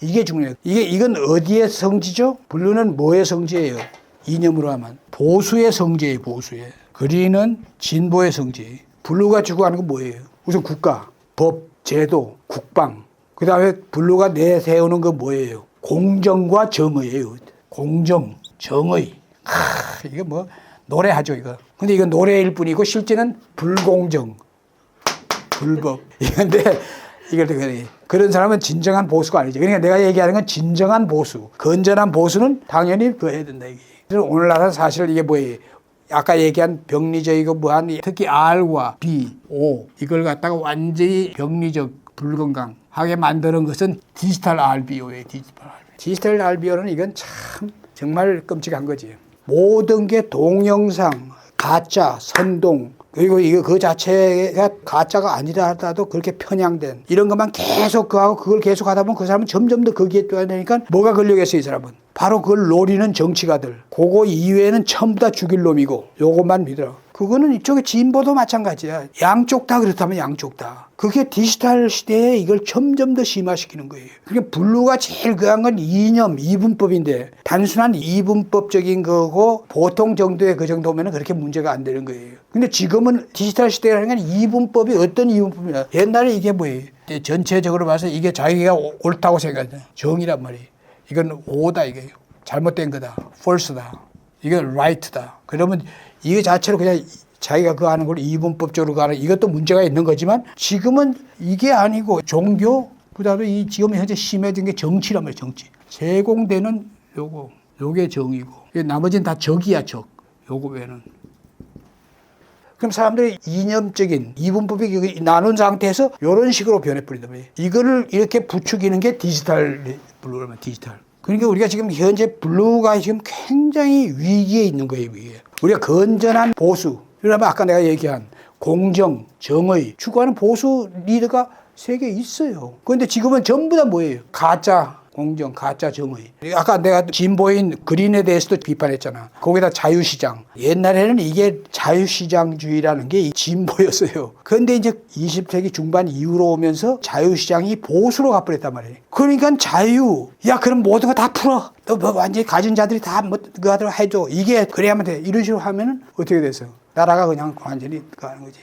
이게 중요해요. 이건 어디의 성지죠? 블루는 뭐의 성지예요? 이념으로 하면 보수의 성지예요. 보수의. 그린은 진보의 성지. 블루가 추구하는 건 뭐예요? 우선 국가, 법, 제도, 국방. 그 다음에 블루가 내세우는 건 뭐예요? 공정과 정의예요. 공정, 정의. 이거 뭐 노래하죠 이거. 근데 이건 노래일 뿐이고 실제는 불공정, 불법. 근데 이걸 그런 사람은 진정한 보수가 아니죠. 그러니까 내가 얘기하는 건 진정한 보수. 건전한 보수는 당연히 그거 해야 된다 이게. 그래서 오늘날은 사실 이게 뭐예요? 아까 얘기한 병리적이고 무한 특히 R과 B, O 이걸 갖다가 완전히 병리적 불건강하게 만드는 것은 디지털 RBO예요. 디지털 RBO는 이건 참 정말 끔찍한 거지. 모든 게 동영상, 가짜, 선동 그리고 이거 그 자체가 가짜가 아니라 하더라도 그렇게 편향된 이런 것만 계속 그하고 그걸 계속 하다 보면 그 사람은 점점 더 거기에 떠야 되니까 뭐가 걸려겠어요 이 사람은. 바로 그걸 노리는 정치가들. 그거 이외에는 전부 다 죽일 놈이고 요것만 믿어라. 그거는 이쪽에 진보도 마찬가지야. 양쪽 다 그렇다면 양쪽 다. 그게 디지털 시대에 이걸 점점 더 심화시키는 거예요. 그러니까 블루가 제일 그한 건 이념, 이분법인데 단순한 이분법적인 거고 보통 정도의 그 정도면 그렇게 문제가 안 되는 거예요. 근데 지금은 디지털 시대라는 건 이분법이 어떤 이분법이냐. 옛날에 이게 뭐예요? 전체적으로 봐서 이게 자기가 옳다고 생각하잖아요. 정의란 말이에요. 이건 오다 이게요. 잘못된 거다. false다. 이건 right다. 그러면 이거 자체로 그냥 자기가 그 하는 걸 이분법적으로 가는 이것도 문제가 있는 거지만 지금은 이게 아니고 종교 그다음에 이 지금 현재 심해진 게 정치란 말이에요. 정치. 제공되는 요게 정이고 나머지는 다 적이야 적. 요거 외에는. 그럼 사람들이 이념적인 이분법이 나눈 상태에서 이런 식으로 변해버린단 말이에요. 이거를 이렇게 부추기는 게 디지털 블루라면 디지털. 그러니까 우리가 지금 현재 블루가 지금 굉장히 위기에 있는 거예요. 위기에. 우리가 건전한 보수, 그러면 아까 내가 얘기한 공정, 정의 추구하는 보수 리더가 세계에 있어요. 그런데 지금은 전부 다 뭐예요? 가짜, 공정, 가짜, 정의. 아까 내가 진보인 그린에 대해서도 비판했잖아. 거기다 자유시장. 옛날에는 이게 자유시장주의라는 게 이 진보였어요. 그런데 이제 20세기 중반 이후로 오면서 자유시장이 보수로 가버렸단 말이에요. 그러니까 자유. 야, 그럼 모든 거 다 풀어. 또 뭐 완전히 가진 자들이 다 뭐 그거대로 해줘. 이게 그래야만 돼. 이런 식으로 하면은 어떻게 됐어요? 나라가 그냥 완전히 가는 거지.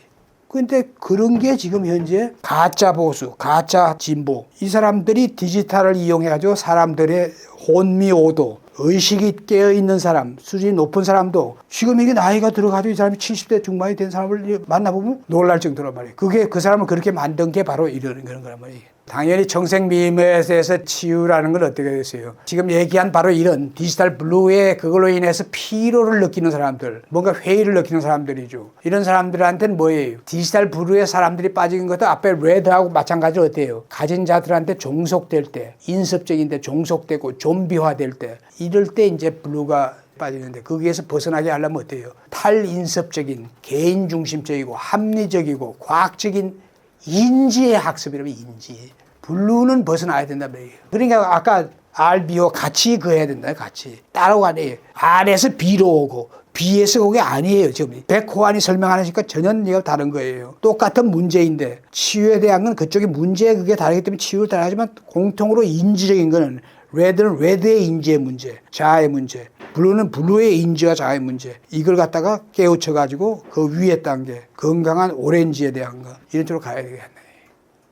근데 그런 게 지금 현재 가짜 보수, 가짜 진보. 이 사람들이 디지털을 이용해가지고 사람들의 혼미오도, 의식이 깨어있는 사람, 수준이 높은 사람도 지금 이게 나이가 들어가지고 이 사람이 70대 중반이 된 사람을 만나보면 놀랄 정도란 말이에요. 그게 그 사람을 그렇게 만든 게 바로 이런 그런 거란 말이에요. 당연히 정색미임에 대해서 치유라는 건 어떻게 됐어요? 지금 얘기한 바로 이런 디지털 블루에 그걸로 인해서 피로를 느끼는 사람들, 뭔가 회의를 느끼는 사람들이죠. 이런 사람들한테는 뭐예요? 디지털 블루에 사람들이 빠진 것도 앞에 레드하고 마찬가지로 어때요? 가진 자들한테 종속될 때, 인습적인데 종속되고 좀비화될 때, 이럴 때 이제 블루가 빠지는데 거기에서 벗어나게 하려면 어때요? 탈인습적인, 개인중심적이고 합리적이고 과학적인 인지의 학습이라면 인지. 블루는 벗어나야 된단 말이에요. 그러니까 아까 RBO 같이 그어야 된다. 같이. 따로 아니에요. R에서 B로 오고 B에서 그게 아니에요. 지금 백호환이 설명하니까 전혀 얘기가 다른 거예요. 똑같은 문제인데 치유에 대한 건 그쪽이 문제 그게 다르기 때문에 치유를 따라하지만 공통으로 인지적인 거는 레드는 레드의 인지의 문제, 자아의 문제. 블루는 블루의 인지와 자아의 문제. 이걸 갖다가 깨우쳐가지고 그 위에 단계, 건강한 오렌지에 대한 거. 이런 쪽으로 가야 되겠네.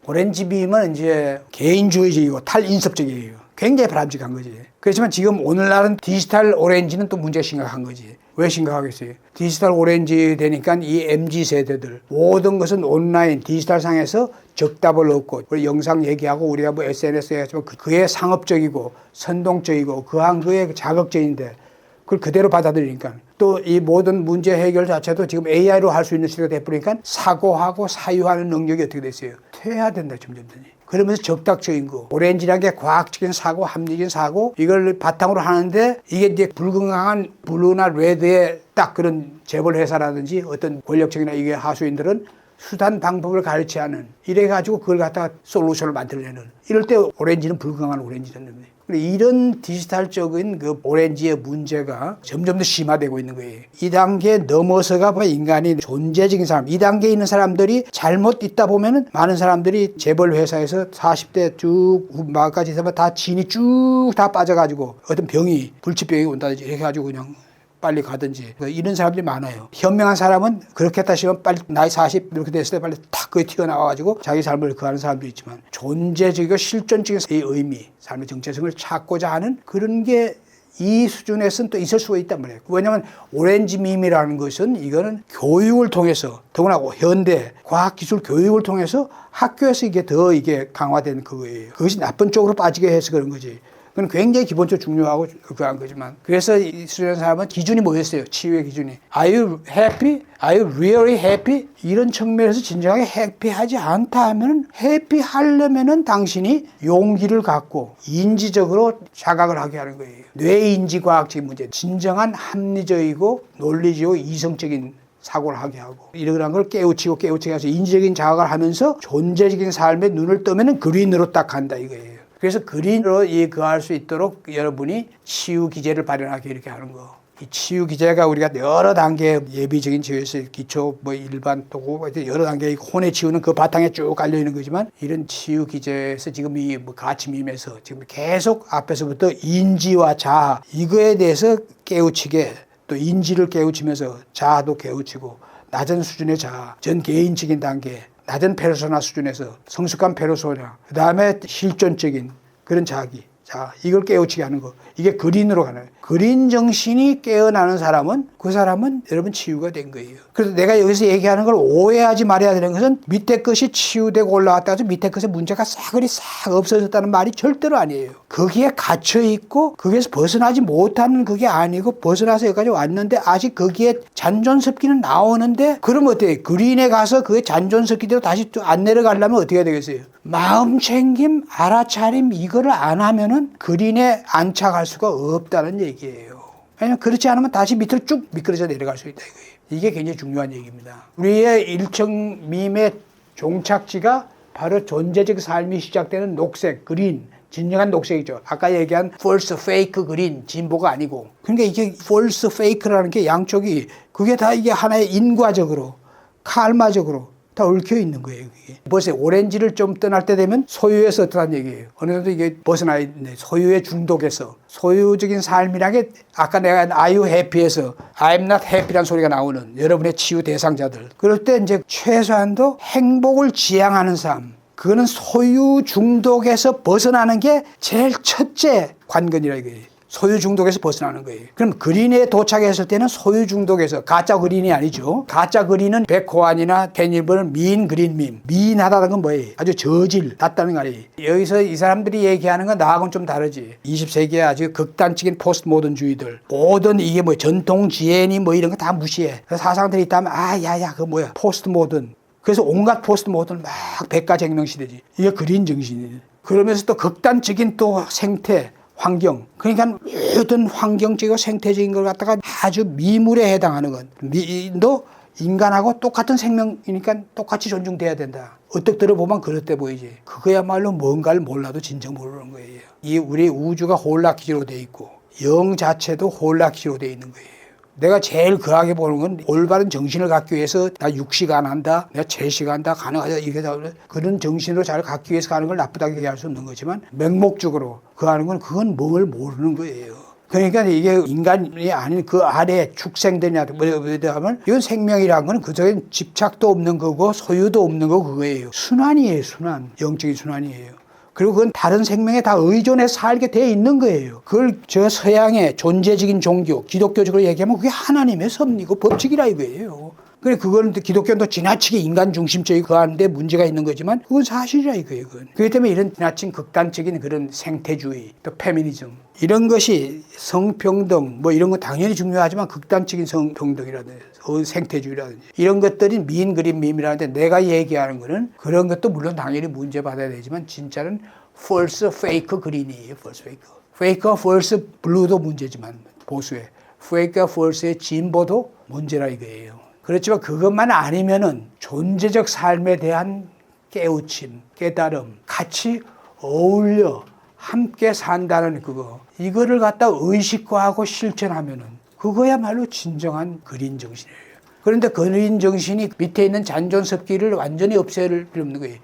오렌지 빔은 이제 개인주의적이고 탈인습적이에요. 굉장히 바람직한 거지. 그렇지만 지금 오늘날은 디지털 오렌지는 또 문제가 심각한 거지. 왜 심각하겠어요? 디지털 오렌지 되니까 이 MZ세대들 모든 것은 온라인 디지털 상에서 적답을 얻고 우리 영상 얘기하고 우리가 뭐 SNS에 하지만 그의 상업적이고 선동적이고 그한 그의 자극적인데 그걸 그대로 받아들이니까 또 이 모든 문제 해결 자체도 지금 AI로 할 수 있는 시대가 돼버리니까 사고하고 사유하는 능력이 어떻게 됐어요? 퇴화된다 점점. 그러면서 적당적인 거 오렌지라는 게 과학적인 사고, 합리적인 사고 이걸 바탕으로 하는데 이게 이제 불건강한 블루나 레드의 딱 그런 재벌 회사라든지 어떤 권력적이나 이게 하수인들은 수단 방법을 가르치 않은 이래가지고 그걸 갖다가 솔루션을 만들어내는 이럴 때 오렌지는 불건강한 오렌지라는 거예요. 이런 디지털적인 그 오렌지의 문제가 점점 더 심화되고 있는 거예요. 이 단계 넘어서가 보면 인간이 존재적인 사람, 이 단계에 있는 사람들이 잘못 있다 보면은 많은 사람들이 재벌 회사에서 40대 쭉 막까지 해서 다 진이 쭉 다 빠져가지고 어떤 병이 불치병이 온다든지 이렇게 해가지고 그냥 빨리 가든지 이런 사람들이 많아요. 현명한 사람은 그렇게 했다 싶으면 빨리 나이 40 이렇게 됐을 때 빨리 탁 그에 튀어나와가지고 자기 삶을 그하는 사람도 있지만 존재적이고 실존적인 이 의미, 삶의 정체성을 찾고자 하는 그런 게 이 수준에서는 또 있을 수가 있단 말이에요. 왜냐하면 오렌지 밈이라는 것은 이거는 교육을 통해서 더구나 현대 과학기술 교육을 통해서 학교에서 이게 더 이게 강화된 그거예요. 그것이 나쁜 쪽으로 빠지게 해서 그런 거지. 그건 굉장히 기본적으로 중요하고 그한 거지만 그래서 이 수련한 사람은 기준이 뭐였어요? 치유의 기준이. Are you happy? Are you really happy? 이런 측면에서 진정하게 해피하지 않다 하면 해피하려면은 당신이 용기를 갖고 인지적으로 자각을 하게 하는 거예요. 뇌인지 과학적인 문제. 진정한 합리적이고 논리적이고 이성적인 사고를 하게 하고 이러한 걸 깨우치게 해서 인지적인 자각을 하면서 존재적인 삶에 눈을 뜨면은 그린으로 딱 간다 이거예요. 그래서 그린으로 거할 수 있도록 여러분이 치유 기제를 발현하게 이렇게 하는 거. 이 치유 기제가 우리가 여러 단계 예비적인 치유에서 기초, 뭐 일반 도구, 여러 단계 혼의 치유는 그 바탕에 쭉 깔려 있는 거지만 이런 치유 기제에서 지금 이 뭐 가치밈에서 지금 계속 앞에서부터 인지와 자아 이거에 대해서 깨우치게 또 인지를 깨우치면서 자아도 깨우치고 낮은 수준의 자아, 전 개인적인 단계. 낮은 페르소나 수준에서 성숙한 페르소나, 그 다음에 실존적인 그런 자기, 자 이걸 깨우치게 하는 거. 이게 그린으로 가는 거예요. 그린 정신이 깨어나는 사람은 그 사람은 여러분 치유가 된 거예요. 그래서 내가 여기서 얘기하는 걸 오해하지 말아야 되는 것은 밑에 것이 치유되고 올라왔다 해서 밑에 것의 문제가 싸그리 싹 없어졌다는 말이 절대로 아니에요. 거기에 갇혀 있고 거기에서 벗어나지 못하는 그게 아니고 벗어나서 여기까지 왔는데 아직 거기에 잔존습기는 나오는데 그럼 어때요? 그린에 가서 그 잔존습기대로 다시 또 안 내려가려면 어떻게 해야 되겠어요? 마음 챙김, 알아차림 이거를 안 하면은 그린에 안착할 수가 없다는 얘기예요. 왜냐면 그렇지 않으면 다시 밑으로 쭉 미끄러져 내려갈 수 있다 이거예요. 이게 굉장히 중요한 얘기입니다. 우리의 일청 밈의 종착지가 바로 존재적 삶이 시작되는 녹색, 그린, 진정한 녹색이죠. 아까 얘기한 false, fake, green, 진보가 아니고. 그러니까 이게 false, fake라는 게 양쪽이 그게 다 이게 하나의 인과적으로 칼마적으로 다 얽혀 있는 거예요. 그게. 보세요. 오렌지를 좀 떠날 때 되면 소유에서 어떠한 얘기예요. 어느 정도 이게 벗어나 있는데 소유의 중독에서 소유적인 삶이라는 게 아까 내가 Are you happy에서 I'm not happy라는 소리가 나오는 여러분의 치유 대상자들. 그럴 때 이제 최소한도 행복을 지향하는 삶. 그거는 소유 중독에서 벗어나는 게 제일 첫째 관건이라 이거예요. 소유 중독에서 벗어나는 거예요. 그럼 그린에 도착했을 때는 소유 중독에서 가짜 그린이 아니죠. 가짜 그린은 백호환이나 캔일버는 미인 그린 밈. 미인하다는 건 뭐예요? 아주 저질 났다는 거 아니에요. 여기서 이 사람들이 얘기하는 건 나하고는 좀 다르지. 20세기에 아주 극단적인 포스트 모던주의들. 모든 이게 뭐 전통 지혜니 뭐 이런 거 다 무시해. 사상들이 있다면 야야 그거 뭐야 포스트 모던. 그래서 온갖 포스트 모던 막 백가쟁명 시대지. 이게 그린 정신이에요. 그러면서 또 극단적인 또 생태 환경. 그러니까 모든 환경적이고 생태적인 걸 갖다가 아주 미물에 해당하는 건. 미인도 인간하고 똑같은 생명이니까 똑같이 존중돼야 된다. 어떻게 들어보면 그렇대 보이지. 그거야말로 뭔가를 몰라도 진정 모르는 거예요. 이 우리 우주가 홀라키로 돼 있고 영 자체도 홀라키로 돼 있는 거예요. 내가 제일 거하게 보는 건 올바른 정신을 갖기 위해서 나 6시간 한다, 내가 7시간 한다, 가능하다 이게 다 그런 정신으로 잘 갖기 위해서 가는 걸 나쁘다고 얘기할 수 없는 거지만 맹목적으로 거하는 건 그건 뭘 모르는 거예요. 그러니까 이게 인간이 아닌 그 아래 축생들이나 뭐든 하면 이건 생명이라는 건 그저에 집착도 없는 거고 소유도 없는 거 그거예요. 순환이에요, 순환. 영적인 순환이에요. 그리고 그건 다른 생명에 다 의존해서 살게 돼 있는 거예요. 그걸 저 서양의 존재적인 종교, 기독교적으로 얘기하면 그게 하나님의 섭리고 법칙이라 이거예요. 그래 그거는 기독교는 또 지나치게 인간 중심적이고 그 하는데 문제가 있는 거지만 그건 사실이라 이거예요. 그건. 그렇기 때문에 이런 지나친 극단적인 그런 생태주의, 또 페미니즘 이런 것이 성평등 뭐 이런 거 당연히 중요하지만 극단적인 성평등이라든지 생태주의라든지 이런 것들이 미인 그린 밈이라는데 내가 얘기하는 거는 그런 것도 물론 당연히 문제받아야 되지만 진짜는 false, fake green이에요. false, fake. fake와 false blue도 문제지만 보수의 fake와 false의 진보도 문제라 이거예요. 그렇지만 그것만 아니면은 존재적 삶에 대한 깨우침, 깨달음, 같이 어울려 함께 산다는 그거 이거를 갖다 의식화하고 실천하면은 그거야말로 진정한 그린 정신이에요. 그런데 그린 정신이 밑에 있는 잔존 습기를 완전히 없앨 필요 없는 거예요.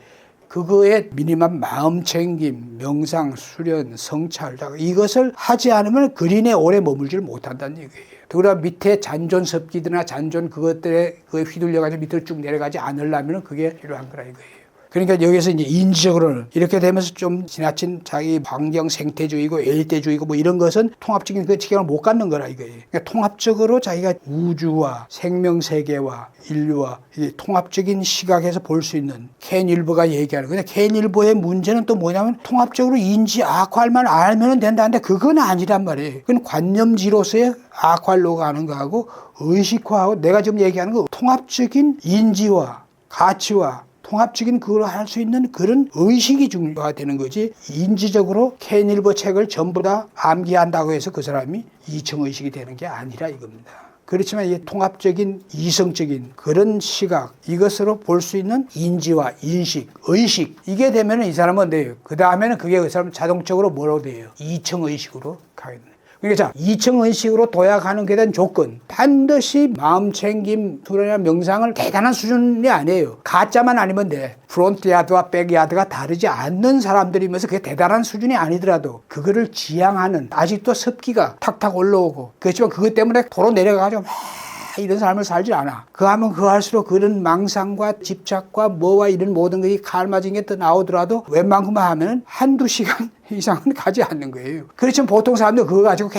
그거에 미니멈 마음 챙김, 명상, 수련, 성찰 이것을 하지 않으면 그린에 오래 머물지를 못한다는 얘기예요. 그러나 밑에 잔존 습기들이나 잔존 그것들에 그에 휘둘려가지고 밑으로 쭉 내려가지 않으려면 그게 필요한 거라 이거예요. 그러니까 여기서 이제 인지적으로는 이렇게 되면서 좀 지나친 자기 환경 생태주의고 일대주의고 뭐 이런 것은 통합적인 그 지경을 못 갖는 거라 이거예요. 그러니까 통합적으로 자기가 우주와 생명세계와 인류와 이 통합적인 시각에서 볼 수 있는 캔일버가 얘기하는 근데 캔일버의 문제는 또 뭐냐면 통합적으로 인지 악활만 알면 된다는데 그건 아니란 말이에요. 그건 관념지로서의 악활로 가는 거하고 의식화하고 내가 지금 얘기하는 거 통합적인 인지와 가치와 통합적인 그걸 할 수 있는 그런 의식이 중요가 되는 거지 인지적으로 캔일버 책을 전부 다 암기한다고 해서 그 사람이 이층의식이 되는 게 아니라 이겁니다. 그렇지만 이 통합적인 이성적인 그런 시각 이것으로 볼 수 있는 인지와 인식, 의식 이게 되면 이 사람은 돼요. 그 다음에는 그게 그 사람 자동적으로 뭐로 돼요? 이층의식으로 가게 돼요. 그러니까 자, 2층 의식으로 도약하는 게 된 조건 반드시 마음챙김, 수련이나 명상을 대단한 수준이 아니에요. 가짜만 아니면 돼. 프론트야드와 백야드가 다르지 않는 사람들이면서 그게 대단한 수준이 아니더라도 그거를 지향하는 아직도 습기가 탁탁 올라오고 그렇지만 그것 때문에 도로 내려가가지고 이런 삶을 살지 않아. 그하면 그할수록 그런 망상과 집착과 뭐와 이런 모든 것이 칼맞은 게 더 나오더라도 웬만큼만 하면 한두 시간 이상은 가지 않는 거예요. 그렇지만 보통 사람들 그거 가지고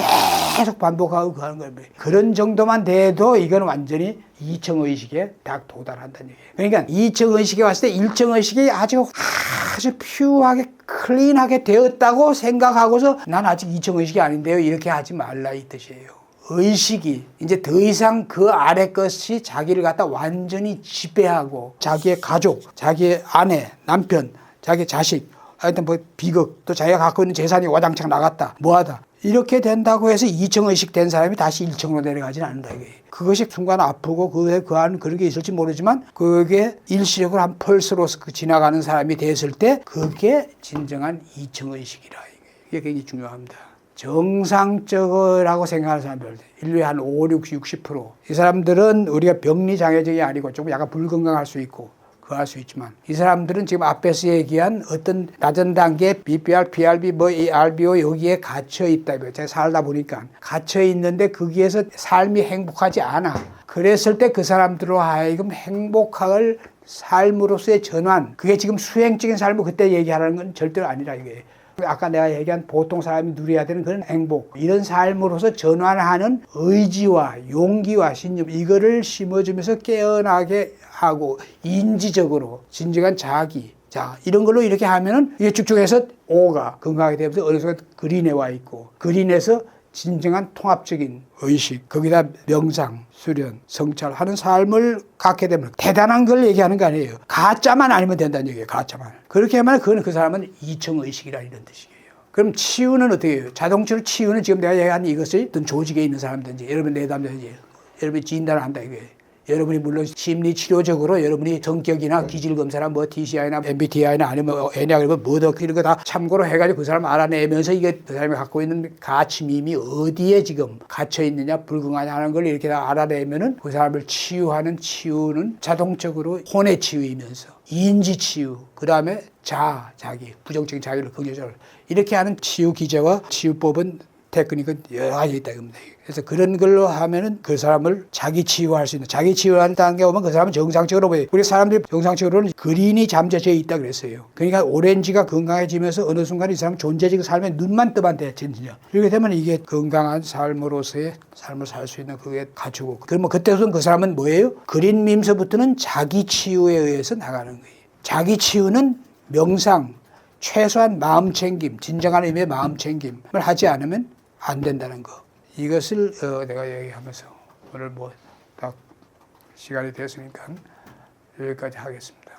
계속 반복하고 하는 거예요. 그런 정도만 돼도 이건 완전히 2층 의식에 딱 도달한다는 얘기예요. 그러니까 2층 의식에 왔을 때 1층 의식이 아주 퓨어하게 클린하게 되었다고 생각하고서 난 아직 2층 의식이 아닌데요. 이렇게 하지 말라 이 뜻이에요. 의식이 이제 더 이상 그 아래 것이 자기를 갖다 완전히 지배하고 자기의 가족, 자기의 아내, 남편, 자기 자식 하여튼 뭐 비극 또 자기가 갖고 있는 재산이 와장창 나갔다 뭐하다 이렇게 된다고 해서 2층 의식 된 사람이 다시 1층으로 내려가지는 않는다 이게. 그것이 순간 아프고 그 안에 그런 게 있을지 모르지만 그게 일시적으로 한 펄스로서 지나가는 사람이 됐을 때 그게 진정한 2층 의식이라 이게 굉장히 중요합니다. 정상적이라고 생각하는 사람들 인류의 한 5, 60, 이 사람들은 우리가 병리 장애적이 아니고 조금 약간 불건강할 수 있고 할 수 있지만 이 사람들은 지금 앞에서 얘기한 어떤 낮은 단계 BPR, PRB, 이 RBO 여기에 갇혀 있다. 제가 살다 보니까 갇혀 있는데 거기에서 삶이 행복하지 않아. 그랬을 때 그 사람들로 하여금 행복할 삶으로서의 전환. 그게 지금 수행적인 삶을 그때 얘기하는 건 절대로 아니라 이게. 아까 내가 얘기한 보통 사람이 누려야 되는 그런 행복. 이런 삶으로서 전환하는 의지와 용기와 신념 이거를 심어주면서 깨어나게 하고 인지적으로 진정한 자기 자 이런 걸로 이렇게 하면은 이게 쭉쭉해서 O가 건강하게 되면서 어느 순간 그린에 와 있고 그린에서 진정한 통합적인 의식 거기다 명상, 수련, 성찰하는 삶을 갖게 되면 대단한 걸 얘기하는 거 아니에요. 가짜만 아니면 된다는 얘기예요. 가짜만. 그렇게 하면 그건 그 사람은 이층 의식이라 이런 뜻이에요. 그럼 치유는 어떻게 해요? 자동적으로 치유는 지금 내가 얘기한 이것이 어떤 조직에 있는 사람든지 여러분 내담든지 여러분이 진단을 한다 이거예요. 여러분이 물론 심리치료적으로 여러분이 성격이나 기질검사나 뭐 TCI나 MBTI나 아니면 애니아그램 뭐더 이런 거 다 참고로 해가지고 그 사람 알아내면서 이게 그 사람이 갖고 있는 가치밈이 어디에 지금 갇혀 있느냐 불건하냐 하는 걸 이렇게 다 알아내면은 그 사람을 치유하는 치유는 자동적으로 혼의 치유이면서 인지 치유 그 다음에 자기 부정적인 자기를 긍정적으로 이렇게 하는 치유 기제와 치유법은 테크닉은 여러 가지 있다 겁니다. 그래서 그런 걸로 하면은 그 사람을 자기 치유할 수 있는 자기 치유하는 단계 오면 그 사람은 정상적으로 보여요. 우리 사람들이 정상적으로는 그린이 잠재져 있다 그랬어요. 그러니까 오렌지가 건강해지면서 어느 순간 이 사람 존재적인 삶에 눈만 뜨면 돼. 진짜. 이렇게 되면 이게 건강한 삶으로서의 삶을 살 수 있는 그게 갖추고 그러면 그때부터는 그 사람은 뭐예요? 그린 밈서부터는 자기 치유에 의해서 나가는 거예요. 자기 치유는 명상, 최소한 마음 챙김, 진정한 의미의 마음 챙김을 하지 않으면 안 된다는 거. 이것을 내가 얘기하면서 오늘 뭐 딱 시간이 됐으니까 여기까지 하겠습니다.